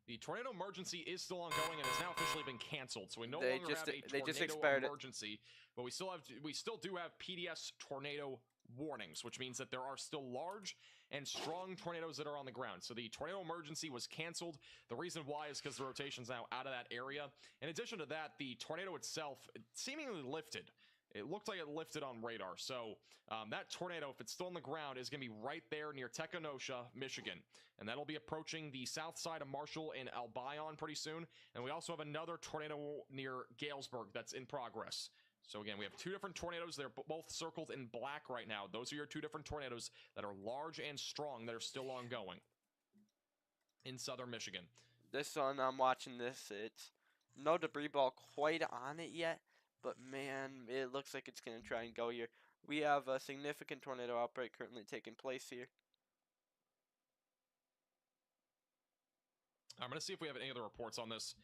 Speaker 2: The tornado emergency is still ongoing and has now officially been canceled. So we no
Speaker 1: They
Speaker 2: longer
Speaker 1: just-
Speaker 2: have a
Speaker 1: they just
Speaker 2: tornado
Speaker 1: expired it.
Speaker 2: emergency, but we still do have PDS tornado warnings, which means that there are still large and strong tornadoes that are on the ground. So the tornado emergency was canceled. The reason why is because the rotation's now out of that area. In addition to that, the tornado itself seemingly lifted. It looked like it lifted on radar. So that tornado, if it's still on the ground, is going to be right there near Tekenosha, Michigan. And that'll be approaching the south side of Marshall and Albion pretty soon. And we also have another tornado near Galesburg that's in progress. So again, we have 2 different tornadoes. They're both circled in black right now. Those are your 2 different tornadoes that are large and strong that are still ongoing in southern Michigan.
Speaker 1: This one, I'm watching this. It's no debris ball quite on it yet, but man, it looks like it's going to try and go here. We have a significant tornado outbreak currently taking place here.
Speaker 2: I'm going to see if we have any other reports on this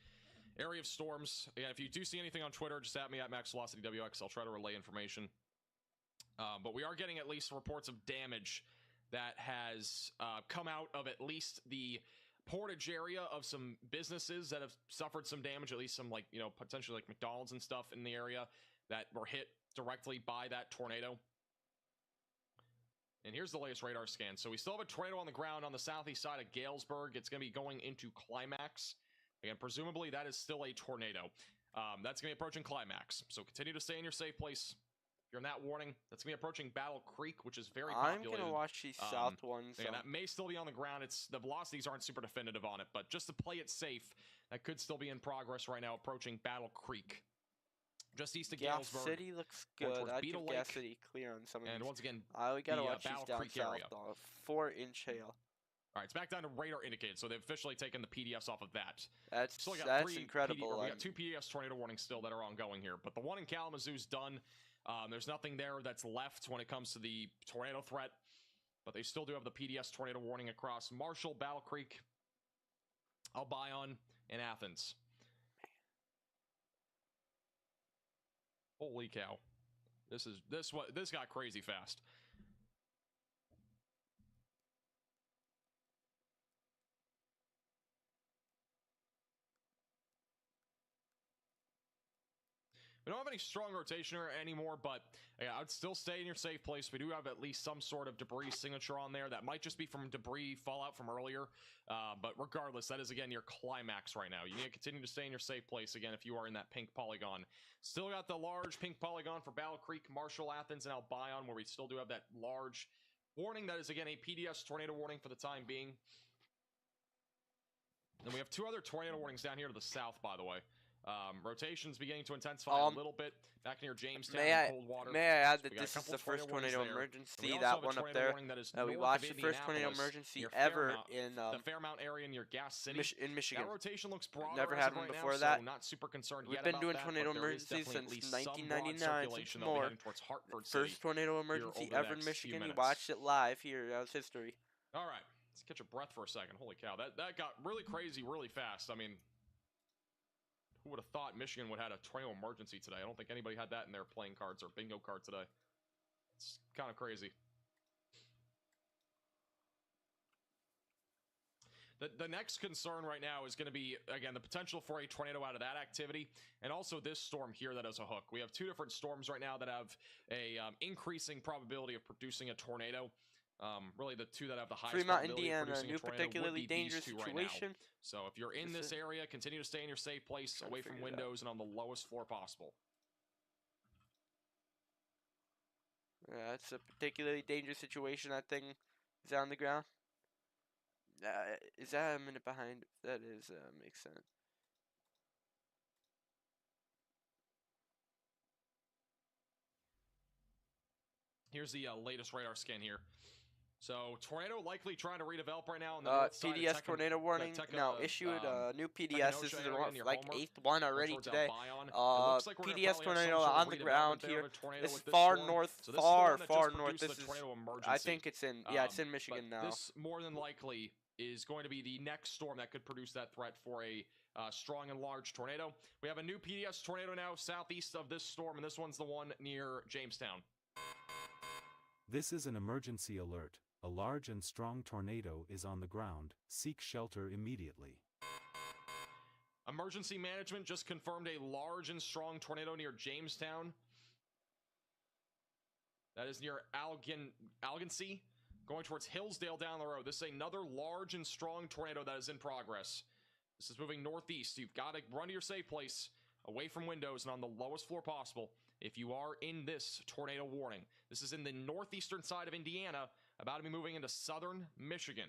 Speaker 2: area of storms. Again, if you do see anything on Twitter, just at me at MaxVelocityWX. I'll try to relay information. But we are getting at least reports of damage that has come out of at least the Portage area of some businesses that have suffered some damage, at least some, like, you know, potentially like McDonald's and stuff in the area that were hit directly by that tornado. And here's the latest radar scan. So we still have a tornado on the ground on the southeast side of Galesburg. It's going to be going into climax. Again, presumably that is still a tornado. That's going to be approaching climax. So continue to stay in your safe place. If you're in that warning, that's going to be approaching Battle Creek, which is very populated.
Speaker 1: I'm going to watch these south ones.
Speaker 2: Yeah, that may still be on the ground. The velocities aren't super definitive on it, but just to play it safe, that could still be in progress right now, approaching Battle Creek. Just east of
Speaker 1: Gas
Speaker 2: Galesburg.
Speaker 1: City looks good. I'd give
Speaker 2: Beetle
Speaker 1: Gas
Speaker 2: Lake.
Speaker 1: City clear on some of
Speaker 2: And
Speaker 1: these.
Speaker 2: once again,
Speaker 1: We gotta
Speaker 2: the,
Speaker 1: watch these
Speaker 2: Battle
Speaker 1: down
Speaker 2: Creek
Speaker 1: south,
Speaker 2: area.
Speaker 1: though. 4-inch hail.
Speaker 2: All right, it's back down to radar indicated, so they've officially taken the PDS off of that.
Speaker 1: That's
Speaker 2: Still got
Speaker 1: that's incredible.
Speaker 2: we got 2 PDS tornado warnings still that are ongoing here, but the one in Kalamazoo's done. There's nothing there that's left when it comes to the tornado threat, but they still do have the PDS tornado warning across Marshall, Battle Creek, Albion, and Athens. Holy cow. This got crazy fast. We don't have any strong rotation anymore, but yeah, I'd still stay in your safe place. We do have at least some sort of debris signature on there. That might just be from debris fallout from earlier. But regardless, that is, again, your climax right now. You need to continue to stay in your safe place, again, if you are in that pink polygon. Still got the large pink polygon for Battle Creek, Marshall, Athens, and Albion, where we still do have that large warning. That is, again, a PDS tornado warning for the time being. And we have 2 other tornado warnings down here to the south, by the way. Rotation's beginning to intensify a little bit back near Jamestown and Coldwater.
Speaker 1: May I add that this is the first tornado emergency, that one up there. We watched the first tornado emergency ever in
Speaker 2: the Fairmount area near Gas City.
Speaker 1: in Michigan.
Speaker 2: That rotation looks broader.
Speaker 1: Never had one before that.
Speaker 2: So not super concerned
Speaker 1: We've
Speaker 2: yet
Speaker 1: been
Speaker 2: about
Speaker 1: doing
Speaker 2: that,
Speaker 1: tornado
Speaker 2: but there is
Speaker 1: emergencies
Speaker 2: definitely
Speaker 1: since
Speaker 2: at least some broad
Speaker 1: 1999,
Speaker 2: circulation
Speaker 1: since
Speaker 2: that'll be
Speaker 1: more.
Speaker 2: heading towards Hartford City
Speaker 1: First tornado emergency
Speaker 2: over the
Speaker 1: ever in
Speaker 2: next few
Speaker 1: Michigan. You
Speaker 2: minutes.
Speaker 1: watched it live here. That was history.
Speaker 2: All right, let's catch a breath for a second. Holy cow, that got really crazy really fast. I mean, who would have thought Michigan would have had a tornado emergency today? I don't think anybody had that in their playing cards or bingo card today. It's kind of crazy. The next concern right now is going to be, again, the potential for a tornado out of that activity, and also this storm here that has a hook. We have 2 different storms right now that have a increasing probability of producing a tornado. Really, the 2 that have the highest
Speaker 1: Fremont,
Speaker 2: probability
Speaker 1: Indiana,
Speaker 2: of producing
Speaker 1: new
Speaker 2: a tornado
Speaker 1: particularly
Speaker 2: would be these
Speaker 1: dangerous
Speaker 2: 2 right now.
Speaker 1: situation.
Speaker 2: So if you're in this area, continue to stay in your safe place, away from windows and on the lowest floor possible.
Speaker 1: Yeah, it's a particularly dangerous situation. That thing is on the ground. Is that a minute behind? That is, makes sense.
Speaker 2: Here's the latest radar scan here. So, tornado likely trying to redevelop right now on the north side of
Speaker 1: PDS tornado warning now issued. New PDS. This is like 8th one already today.
Speaker 2: Like
Speaker 1: PDS tornado on the ground here. This is far north, far north. This is. I think it's in. Yeah, it's in Michigan now.
Speaker 2: This more than likely is going to be the next storm that could produce that threat for a strong and large tornado. We have a new PDS tornado now southeast of this storm, and this one's the one near Jamestown.
Speaker 4: This is an emergency alert. A large and strong tornado is on the ground. Seek shelter immediately.
Speaker 2: Emergency management just confirmed a large and strong tornado near Jamestown. That is near Algansea, going towards Hillsdale down the road. This is another large and strong tornado that is in progress. This is moving northeast. You've got to run to your safe place, away from windows and on the lowest floor possible if you are in this tornado warning. This is in the northeastern side of Indiana, about to be moving into southern Michigan.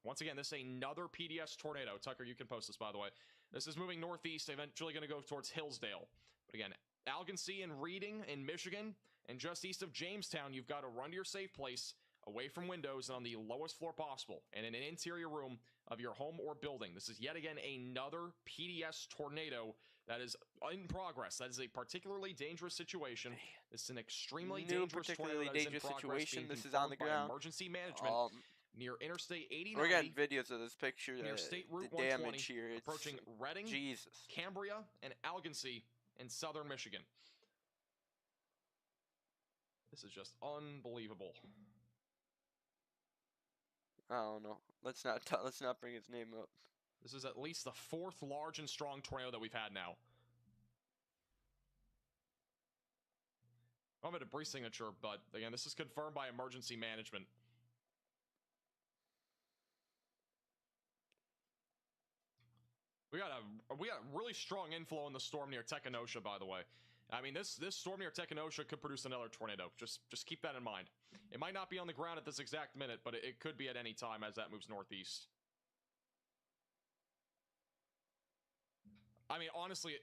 Speaker 2: Once again, this is another PDS tornado. Tucker, you can post this, by the way. This is moving northeast, eventually going to go towards Hillsdale. But again, Algansea and Reading in Michigan, and just east of Jamestown, you've got to run to your safe place, away from windows and on the lowest floor possible, and in an interior room of your home or building. This is yet again another PDS tornado that is in progress. That is a particularly dangerous situation. This is an extremely dangerous tornado that is in progress, being
Speaker 1: this is on the ground.
Speaker 2: Emergency management near Interstate 89.
Speaker 1: We're getting videos of this picture.
Speaker 2: Near State Route
Speaker 1: the
Speaker 2: 120,
Speaker 1: damage here. It's
Speaker 2: approaching Reading, Cambria, and Algansea in southern Michigan. This is just unbelievable.
Speaker 1: I don't know. Let's not bring his name up.
Speaker 2: This is at least the 4th large and strong tornado that we've had now. I don't have a debris signature, but again, this is confirmed by emergency management. We got really strong inflow in the storm near Tekenosha, by the way. I mean, this storm near Tekenosha could produce another tornado. Just keep that in mind. It might not be on the ground at this exact minute, but it could be at any time as that moves northeast. I mean, honestly,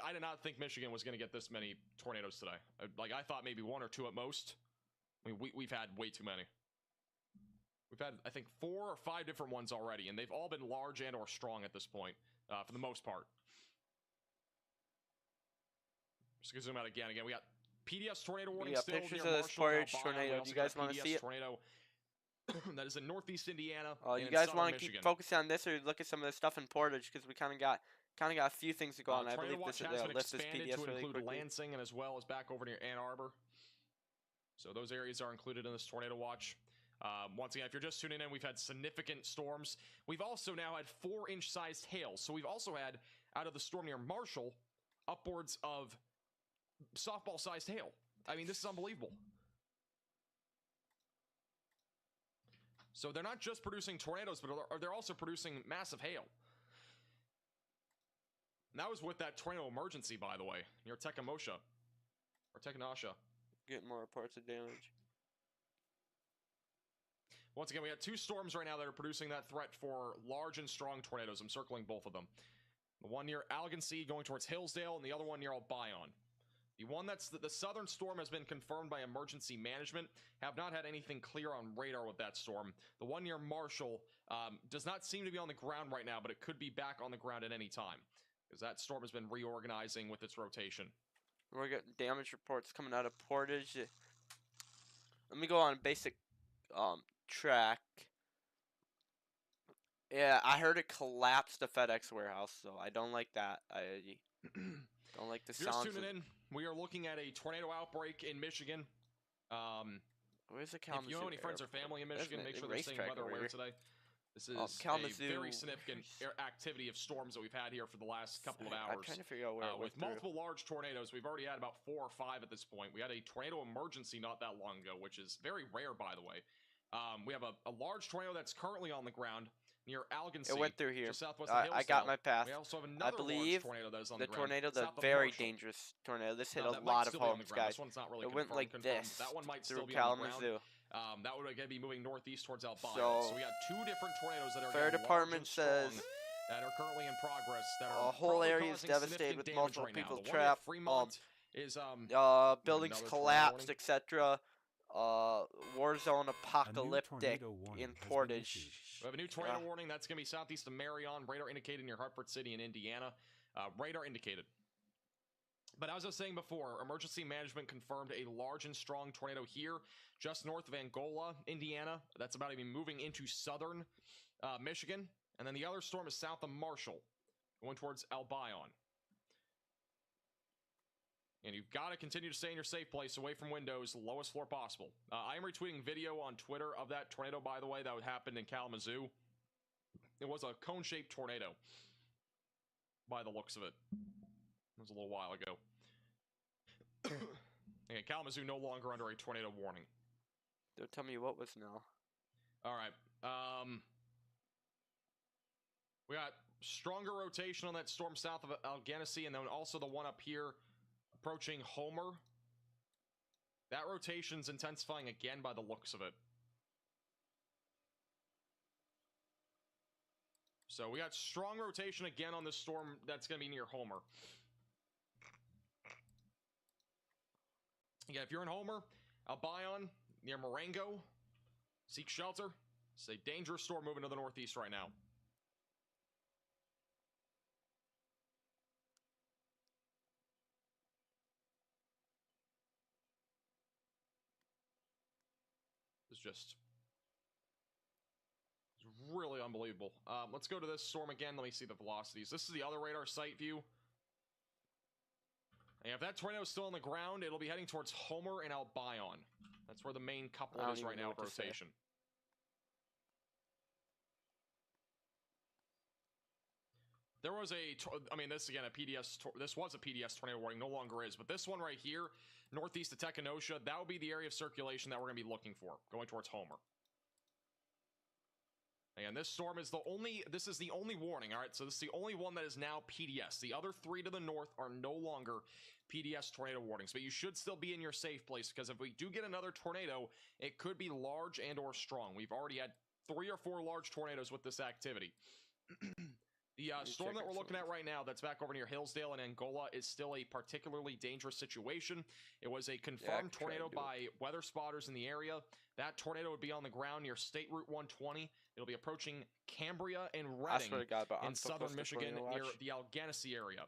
Speaker 2: I did not think Michigan was going to get this many tornadoes today. Like, I thought maybe 1 or 2 at most. I mean, we've had way too many. We've had, I think, 4 or 5 different ones already, and they've all been large and or strong at this point, for the most part. Just gonna zoom out again. Again, we got PDS tornado warning still near
Speaker 1: pictures
Speaker 2: Marshall,
Speaker 1: of this porridge
Speaker 2: Albion.
Speaker 1: tornado. Do you guys want to see it?
Speaker 2: Tornado that is in northeast Indiana.
Speaker 1: You guys want to keep focusing on this, or look at some of the stuff in Portage, because we kind of got a few things to go on. I believe this is lift this PDS really quickly.
Speaker 2: Lansing and as well as back over near Ann Arbor. So those areas are included in this tornado watch. Once again, if you're just tuning in, we've had significant storms. We've also now had 4-inch sized hail. So we've also had, out of the storm near Marshall, upwards of softball-sized hail. I mean, this is unbelievable. So they're not just producing tornadoes, but they're also producing massive hail. And that was with that tornado emergency, by the way, near Tecumosha. Or Tekanasha.
Speaker 1: Getting more reports of damage.
Speaker 2: Once again, we got 2 storms right now that are producing that threat for large and strong tornadoes. I'm circling both of them. The one near Algansea going towards Hillsdale, and the other one near Albion. The one that's the southern storm has been confirmed by emergency management. Have not had anything clear on radar with that storm. The one near Marshall does not seem to be on the ground right now, but it could be back on the ground at any time, because that storm has been reorganizing with its rotation.
Speaker 1: We're getting damage reports coming out of Portage. Let me go on basic track. Yeah, I heard it collapsed the FedEx warehouse, so I don't like that. I don't like the sounds.
Speaker 2: Just tuning in. We are looking at a tornado outbreak in Michigan.
Speaker 1: Where's the Kalamazoo?
Speaker 2: If you know any friends or family in Michigan, make sure they're staying weather aware today. This is
Speaker 1: Kalamazoo.
Speaker 2: a very significant activity of storms that we've had here for the last couple of hours.
Speaker 1: I'm trying to figure out where
Speaker 2: with multiple large tornadoes. We've already had about 4 or 5 at this point. We had a tornado emergency not that long ago, which is very rare, by the way. We have a large tornado that's currently on the ground near Algansea.
Speaker 1: It went through here.
Speaker 2: Just southwest of
Speaker 1: I got my path.
Speaker 2: We also have another
Speaker 1: I believe
Speaker 2: large tornado that is on
Speaker 1: the
Speaker 2: the ground.
Speaker 1: tornado, the
Speaker 2: south of
Speaker 1: very
Speaker 2: Marshall.
Speaker 1: dangerous tornado. This hit
Speaker 2: Now,
Speaker 1: a
Speaker 2: that
Speaker 1: lot
Speaker 2: might
Speaker 1: of
Speaker 2: still be on the
Speaker 1: homes,
Speaker 2: ground.
Speaker 1: guys.
Speaker 2: This one's not really
Speaker 1: It went like
Speaker 2: confirmed.
Speaker 1: this
Speaker 2: That one might
Speaker 1: through
Speaker 2: still be on the
Speaker 1: Kalamazoo.
Speaker 2: ground. That would again be moving northeast towards Albion.
Speaker 1: So
Speaker 2: we got 2 different tornadoes that are
Speaker 1: fire
Speaker 2: again,
Speaker 1: department
Speaker 2: large and
Speaker 1: says
Speaker 2: strong that are currently in progress. That are
Speaker 1: a whole
Speaker 2: probably
Speaker 1: area is
Speaker 2: causing
Speaker 1: devastated with
Speaker 2: significant
Speaker 1: multiple
Speaker 2: damage right now.
Speaker 1: people
Speaker 2: The one at
Speaker 1: trapped.
Speaker 2: Fremont is
Speaker 1: Buildings
Speaker 2: another
Speaker 1: collapsed,
Speaker 2: tornado
Speaker 1: etc. War zone apocalyptic
Speaker 4: tornado warning
Speaker 1: in
Speaker 4: has been
Speaker 1: Portage.
Speaker 4: issued.
Speaker 2: We have a new tornado warning. That's going to be southeast of Marion. Radar indicated near Hartford City in Indiana. Radar indicated. But as I was saying before, emergency management confirmed a large and strong tornado here, just north of Angola, Indiana. That's about to be moving into southern Michigan. And then the other storm is south of Marshall, going towards Albion. And you've got to continue to stay in your safe place, away from windows, lowest floor possible. I am retweeting video on Twitter of that tornado, by the way, that happened in Kalamazoo. It was a cone-shaped tornado, by the looks of it. It was a little while ago. Okay, Kalamazoo no longer under a tornado warning.
Speaker 1: Don't tell me what was now.
Speaker 2: All right. We got stronger rotation on that storm south of Algansea, and then also the one up here approaching Homer. That rotation's intensifying again by the looks of it. So we got strong rotation again on this storm that's going to be near Homer. Yeah, if you're in Homer, Albion, near Marengo, seek shelter. It's a dangerous storm moving to the northeast right now. It's just... it's really unbelievable. Let's go to this storm again. Let me see the velocities. This is the other radar sight view. And if that tornado is still on the ground, it'll be heading towards Homer and Albion. That's where the main couplet is right now of rotation. There was I mean, this again, this was a PDS tornado warning, no longer is, but this one right here, northeast of Tecumosha, that would be the area of circulation that we're going to be looking for, going towards Homer. And this storm is this is the only warning, all right? So this is the only one that is now PDS. The other 3 to the north are no longer PDS tornado warnings, but you should still be in your safe place, because if we do get another tornado, it could be large and or strong. We've already had 3 or 4 large tornadoes with this activity. The storm that we're looking at right now that's back over near Hillsdale and Angola is still a particularly dangerous situation. It was a confirmed tornado by weather spotters in the area. That tornado would be on the ground near State Route 120. It'll be approaching Cambria and Redding in southern Michigan near the Algansea area.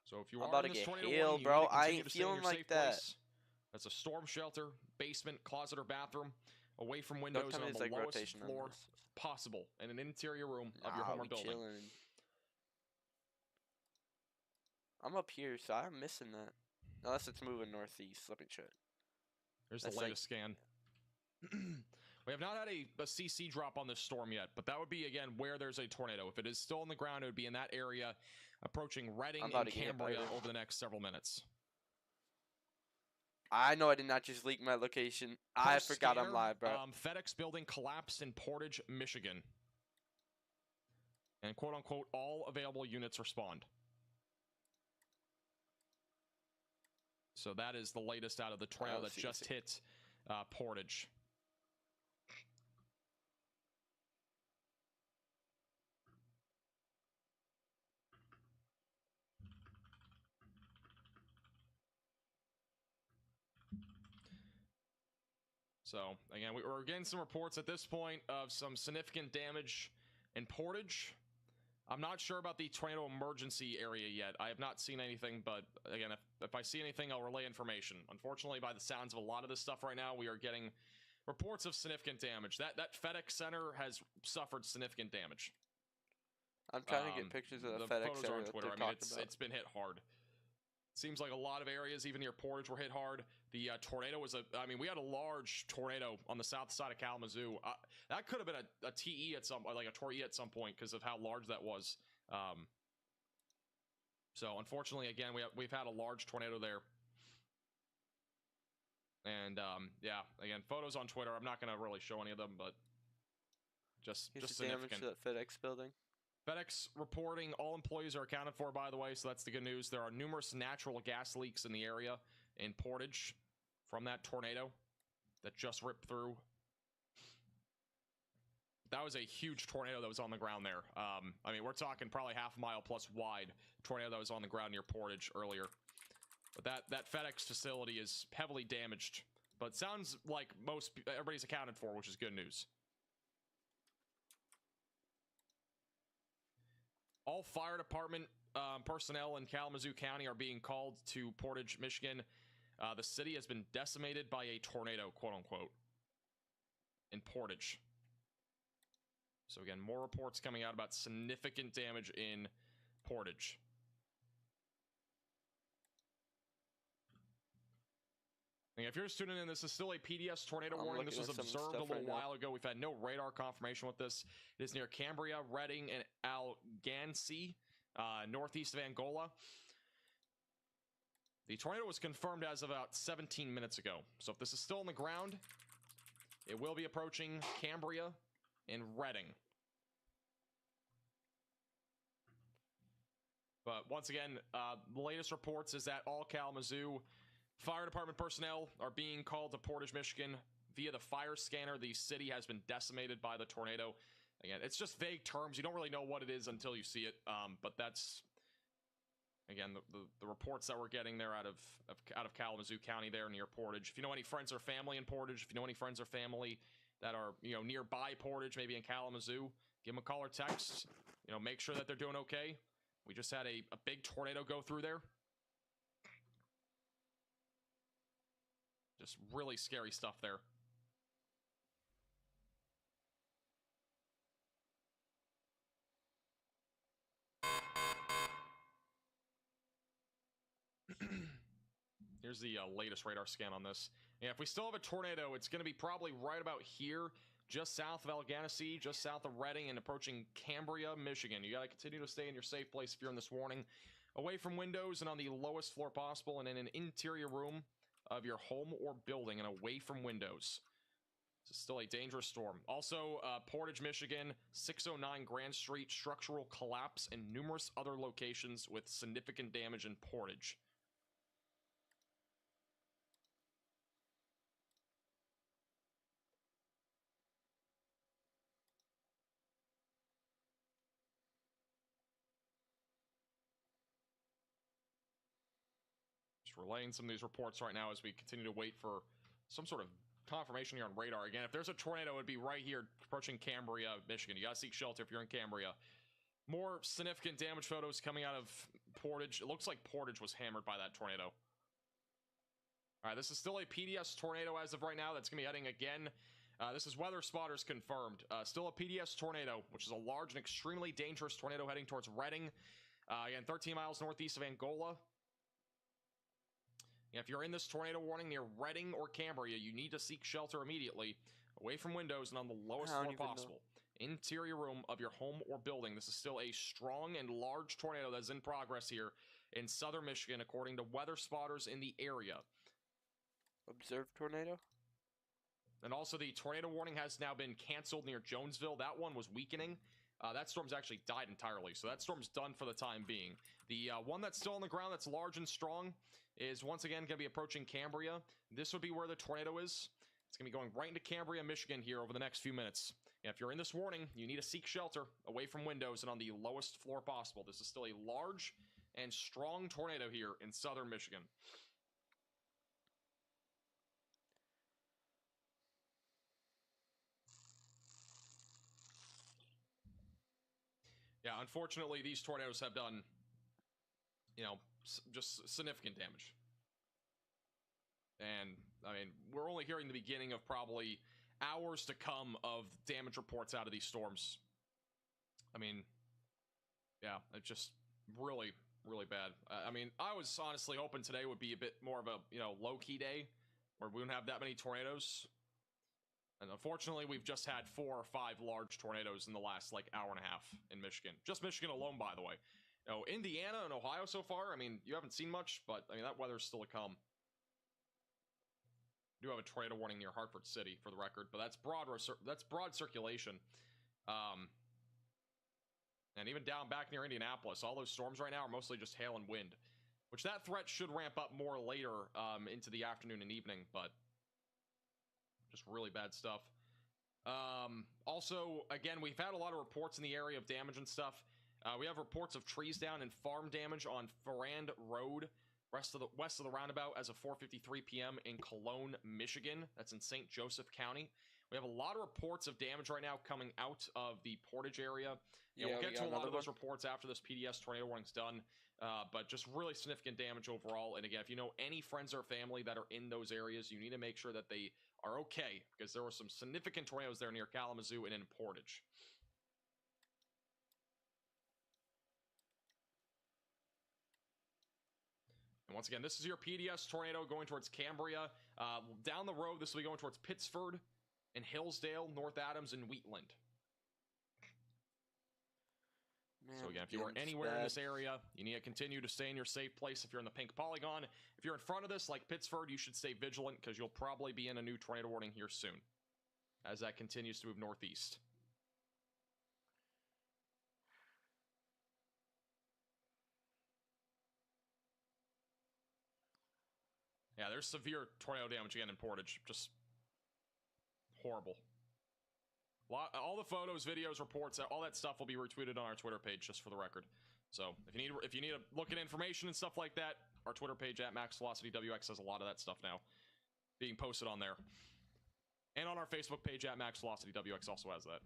Speaker 2: So if you are in this tornado warning, you need to continue to stay in your safe place. That's a storm shelter, basement, closet, or bathroom, away from windows on the lowest floor possible in an interior room of your Homer building.
Speaker 1: Chilling. I'm up here, so I'm missing that. Unless it's moving northeast. Let me check.
Speaker 2: Here's the latest scan. We have not had a CC drop on this storm yet, but that would be, again, where there's a tornado. If it is still on the ground, it would be in that area, approaching Reading and Cambria over the next several minutes.
Speaker 1: I know I did not just leak my location. I forgot I'm live, bro.
Speaker 2: FedEx building collapsed in Portage, Michigan. And quote-unquote, all available units respond. So that is the latest out of the tornado that just hit Portage. So, again, we're getting some reports at this point of some significant damage in Portage. I'm not sure about the tornado emergency area yet. I have not seen anything, but again, if I see anything, I'll relay information. Unfortunately, by the sounds of a lot of this stuff right now, we are getting reports of significant damage. That FedEx Center has suffered significant damage.
Speaker 1: I'm trying to get pictures of the FedEx Center
Speaker 2: on Twitter. I mean, it's been hit hard. Seems like a lot of areas, even near Portage, were hit hard. The tornado was I mean, we had a large tornado on the south side of Kalamazoo. That could have been a TE at some, like a TOR-E at some point because of how large that was. So unfortunately, again, we've had a large tornado there. And yeah, again, photos on Twitter. I'm not going to really show any of them, but just significant
Speaker 1: damage to that FedEx building.
Speaker 2: FedEx reporting all employees are accounted for, by the way, so that's the good news. There are numerous natural gas leaks in the area in Portage from that tornado that just ripped through. That was a huge tornado that was on the ground there. I mean, we're talking probably half a mile plus wide tornado that was on the ground near Portage earlier. But that FedEx facility is heavily damaged. But it sounds like everybody's accounted for, which is good news. All fire department personnel in Kalamazoo County are being called to Portage, Michigan. The city has been decimated by a tornado, quote unquote, in Portage. So again, more reports coming out about significant damage in Portage. And if you're just tuning in, this is still a PDS tornado warning. This was observed a little while ago. We've had no radar confirmation with this. It is near Cambria, Reading, and Algansey, northeast of Angola. The tornado was confirmed as of about 17 minutes ago. So if this is still on the ground, it will be approaching Cambria and Reading. But once again, the latest reports is that all Kalamazoo fire department personnel are being called to Portage, Michigan via the fire scanner. The city has been decimated by the tornado. Again, it's just vague terms. You don't really know what it is until you see it. But that's, again, the reports that we're getting there out of Kalamazoo County there near Portage. If you know any friends or family in Portage, if you know any friends or family that are, nearby Portage, maybe in Kalamazoo, give them a call or text. Make sure that they're doing okay. We just had a big tornado go through there. Just really scary stuff there. Here's the latest radar scan on this. Yeah, if we still have a tornado, it's going to be probably right about here, just south of Algansey, just south of Reading, and approaching Cambria, Michigan. You got to continue to stay in your safe place if you're in this warning. Away from windows and on the lowest floor possible, and in an interior room of your home or building, and away from windows. This is still a dangerous storm. Also, Portage, Michigan, 609 Grand Street, structural collapse, and numerous other locations with significant damage in Portage. Relaying some of these reports right now as we continue to wait for some sort of confirmation here on radar. Again, if there's a tornado, it would be right here approaching Cambria, Michigan. You gotta seek shelter if you're in Cambria. More significant damage photos coming out of Portage. It looks like Portage was hammered by that tornado. All right, this is still a PDS tornado as of right now. That's gonna be heading again. This is Weather Spotters confirmed. Still a PDS tornado, which is a large and extremely dangerous tornado heading towards Reading. Again, 13 miles northeast of Angola. If you're in this tornado warning near Reading or Cambria, you need to seek shelter immediately. away from windows and on the lowest floor possible. Interior room of your home or building. This is still a strong and large tornado that is in progress here in southern Michigan, according to weather spotters in the area.
Speaker 1: Observed tornado?
Speaker 2: And also the tornado warning has now been canceled near Jonesville. That one was weakening. That storm's actually died entirely, so that storm's done for the time being. The one that's still on the ground that's large and strong is once again going to be approaching Cambria. This would be where the tornado is. It's going to be going right into Cambria, Michigan here over the next few minutes. And if you're in this warning, you need to seek shelter away from windows and on the lowest floor possible. This is still a large and strong tornado here in southern Michigan. Yeah, unfortunately, these tornadoes have done, you know, just significant damage. And, I mean, we're only hearing the beginning of probably hours to come of damage reports out of these storms. I mean, yeah, it's just really, really bad. I mean, I was honestly hoping today would be a bit more of a, you know, low-key day where we wouldn't have that many tornadoes. And unfortunately, we've just had 4 or 5 large tornadoes in the last, like, hour and a half in Michigan. Just Michigan alone, by the way. You know, Indiana and Ohio so far, I mean, you haven't seen much, but, I mean, that weather's still to come. We do have a tornado warning near Hartford City, for the record, but that's broad circulation. And even down back near Indianapolis, all those storms right now are mostly just hail and wind, which that threat should ramp up more later into the afternoon and evening, but just really bad stuff. Also, again, we've had a lot of reports in the area of damage and stuff. We have reports of trees down and farm damage on Ferrand Road, west of the roundabout as of 4:53 p.m. in Cologne, Michigan. That's in St. Joseph County. We have a lot of reports of damage right now coming out of the Portage area. Yeah, we'll get to a lot of those reports after this PDS tornado warning's done. But just really significant damage overall. And again, if you know any friends or family that are in those areas, you need to make sure that they are okay, because there were some significant tornadoes there near Kalamazoo and in Portage. And once again, this is your PDS tornado going towards Cambria. Down the road, this will be going towards Pittsford and Hillsdale, North Adams, and Wheatland. Man, so again, if you are anywhere in this area, you need to continue to stay in your safe place. If you're in the pink polygon, if you're in front of this, like Pittsford, you should stay vigilant, because you'll probably be in a new tornado warning here soon, as that continues to move northeast. Yeah, there's severe tornado damage again in Portage. Just horrible. All the photos, videos, reports, all that stuff will be retweeted on our Twitter page, just for the record. So if you need to look at information and stuff like that, our Twitter page at MaxVelocityWX has a lot of that stuff now being posted on there. And on our Facebook page at MaxVelocityWX also has that.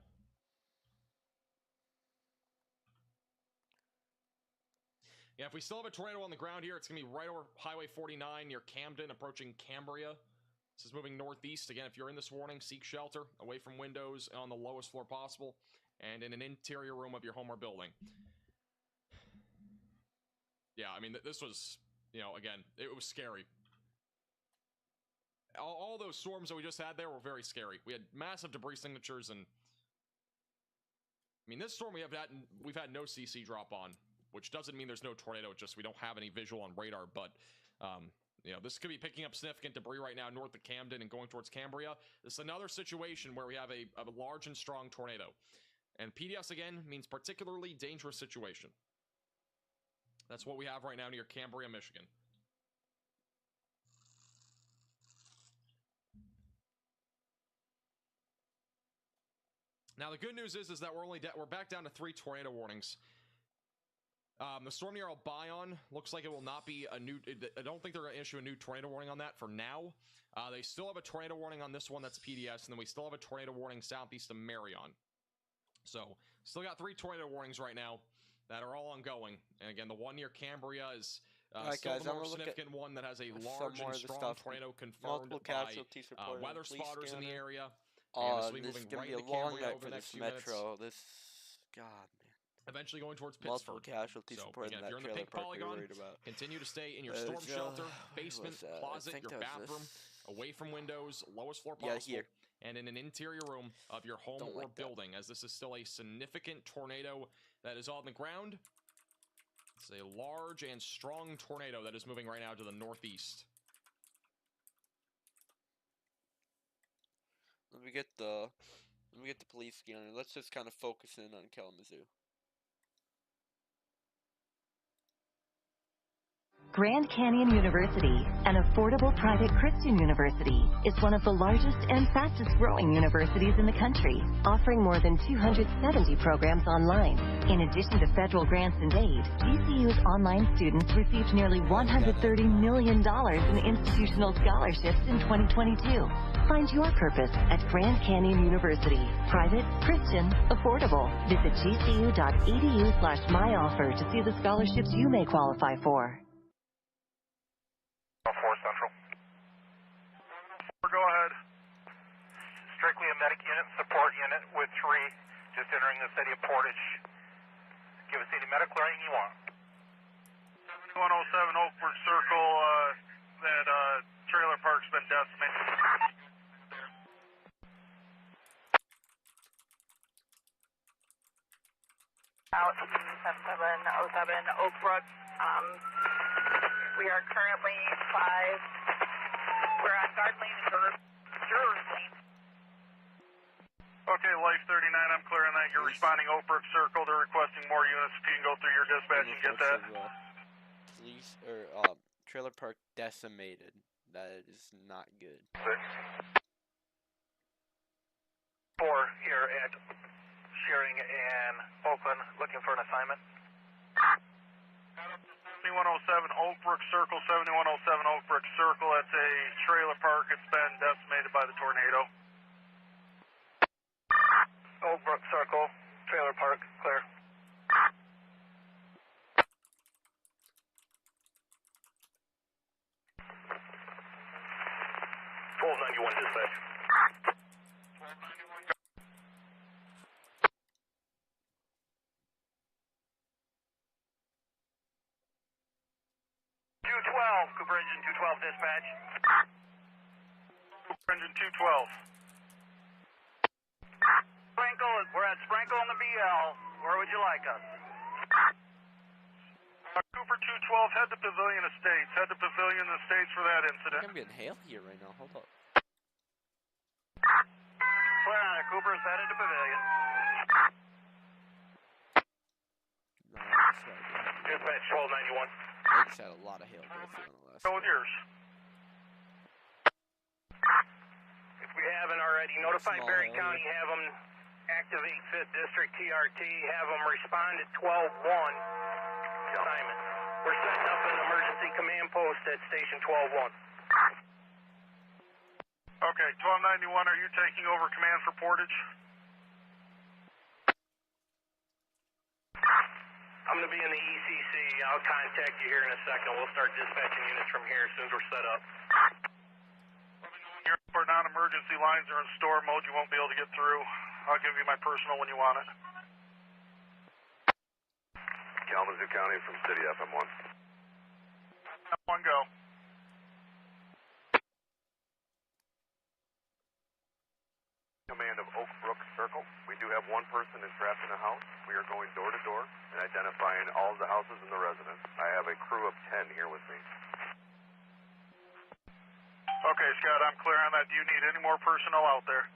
Speaker 2: Yeah, if we still have a tornado on the ground here, it's going to be right over Highway 49 near Camden, approaching Cambria. This is moving northeast. Again, if you're in this warning, seek shelter away from windows on the lowest floor possible and in an interior room of your home or building. Yeah, I mean, this was, you know, again, it was scary. All those storms that we just had there were very scary. We had massive debris signatures, and I mean, this storm we've had no CC drop on, which doesn't mean there's no tornado. It's just we don't have any visual on radar, but you know, this could be picking up significant debris right now north of Camden and going towards Cambria. This is another situation where we have a large and strong tornado. And PDS, again, means particularly dangerous situation. That's what we have right now near Cambria, Michigan. Now, the good news is that we're back down to 3 tornado warnings. The storm near Albion looks like it will not be a new... I don't think they're going to issue a new tornado warning on that for now. They still have a tornado warning on this one that's PDS, and then we still have a tornado warning southeast of Marion. So, still got 3 tornado warnings right now that are all ongoing. And again, the one near Cambria is still the more significant one that has a large and strong tornado confirmed by weather spotters in the area.
Speaker 1: Oh, this is going to be a long night for this metro. God, man.
Speaker 2: Eventually going towards Pittsford.
Speaker 1: Multiple casualties reported in that
Speaker 2: trailer park
Speaker 1: polygon,
Speaker 2: continue to stay in your storm shelter, basement, closet, your bathroom, away from windows, lowest floor possible.
Speaker 1: Yeah, here.
Speaker 2: and in an interior room of your home
Speaker 1: Don't
Speaker 2: or
Speaker 1: like that.
Speaker 2: building, as this is still a significant tornado that is on the ground. It's a large and strong tornado that is moving right now to the northeast.
Speaker 1: Let me get the police scanner. Let's just kind of focus in on Kalamazoo.
Speaker 5: Grand Canyon University, an affordable private Christian university, is one of the largest and fastest growing universities in the country, offering more than 270 programs online. In addition to federal grants and aid, GCU's online students received nearly $130 million in institutional scholarships in 2022. Find your purpose at Grand Canyon University. Private, Christian, affordable. Visit gcu.edu/myoffer to see the scholarships you may qualify for.
Speaker 6: 4 Central. Go ahead. Strictly a medic unit, support unit with 3, just entering the city of Portage. Give us any medical or anything you want. 107 Oakbrook Circle, that trailer park's been decimated.
Speaker 7: Out 7707 Oakbrook. We are currently 5. We're on guard lane and jurors lane.
Speaker 6: Okay, Life 39, I'm clearing that. You're responding Oakbrook Circle. They're requesting more units. If you can go through your dispatch and get that.
Speaker 1: Police or trailer park decimated. That is not good.
Speaker 6: 4 here at Shearing and Oakland, looking for an assignment. 7107 Oakbrook Circle, 7107 Oakbrook Circle. That's a trailer park. It's been decimated by the tornado. Oakbrook Circle, trailer park, clear. 1291 dispatch. 212, Cooper Engine 212 dispatch. Cooper Engine 212. Sprinkle, we're at Sprinkle on the BL. Where would you like us? Cooper 212, head to Pavilion Estates. Head to Pavilion Estates for that incident.
Speaker 1: I'm getting hail here right now. Hold up.
Speaker 6: Clear on it. Cooper is headed to Pavilion.
Speaker 1: No, that's right.
Speaker 6: Dispatch 1291.
Speaker 1: I just had a lot of hail go through on the last
Speaker 6: Go
Speaker 1: one.
Speaker 6: with yours. If we haven't already, notify
Speaker 1: Small
Speaker 6: Berry
Speaker 1: area.
Speaker 6: County, have them activate 5th District TRT, have them respond at 12-1 assignment. We're setting up an emergency command post at Station 12-1. Okay, 1291, are you taking over command for Portage? I'm going to be in the ECC. I'll contact you here in a second. We'll start dispatching units from here as soon as we're set up. Your non-emergency lines are in storm mode. You won't be able to get through. I'll give you my personal when you want it. Kalamazoo County from City FM1. F1 go. Command of Oakbrook Circle. We do have one person entrapped in a house. We are going door to door and identifying all of the houses and the residents. I have a crew of 10 here with me. Okay, Scott, I'm clear on that. Do you need any more personnel out there?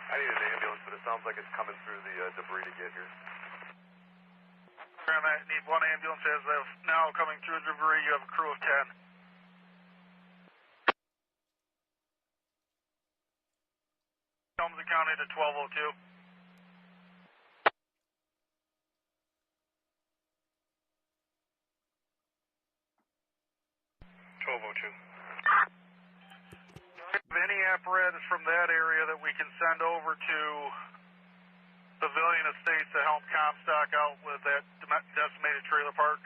Speaker 6: I need an ambulance, but it sounds like it's coming through the debris to get here. Clear on that. Need one ambulance as of now coming through the debris. You have a crew of 10. Kalamazoo County to 1202. 1202. Any apparatus from that area that we can send over to Pavilion Estates to help Comstock out with that decimated trailer park?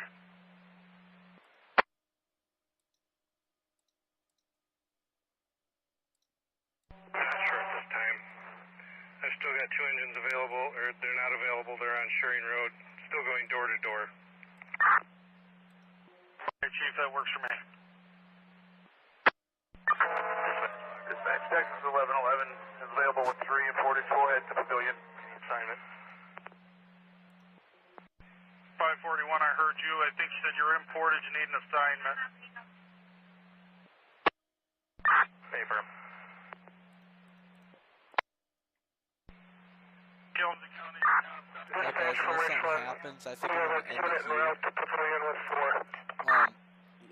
Speaker 6: Not sure at this time. I've still got 2 engines available, or they're not available. They're on Shearing Road, still going door to door. Okay, Chief, that works for me. Dispatch, Texas 1111 is available with 3 and Portage. Go ahead to Pavilion. Assignment. 541, I heard you. I think you said you're in Portage and need an assignment. Paper. Kelvin County.
Speaker 1: Alright guys, unless something happens, I think I'm going to end it here.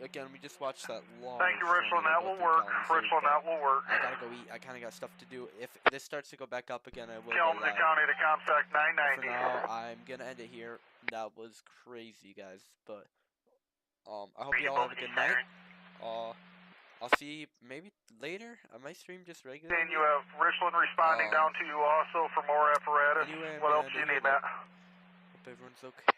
Speaker 1: Again, we just watched that long.
Speaker 6: Thank you, Richland. That will work. Richland, that will work.
Speaker 1: I gotta go eat. I kind of got stuff to do. If this starts to go back up again, I will
Speaker 6: Kelvin
Speaker 1: go live.
Speaker 6: County to contact 990.
Speaker 1: For now, I'm gonna end it here. That was crazy, guys. But I hope you all have a good night. I'll see you maybe later. I might stream just regularly.
Speaker 6: And you have Richland responding down to you also for more apparatus.
Speaker 1: Anyway,
Speaker 6: what else do you need, Matt?
Speaker 1: Hope everyone's okay.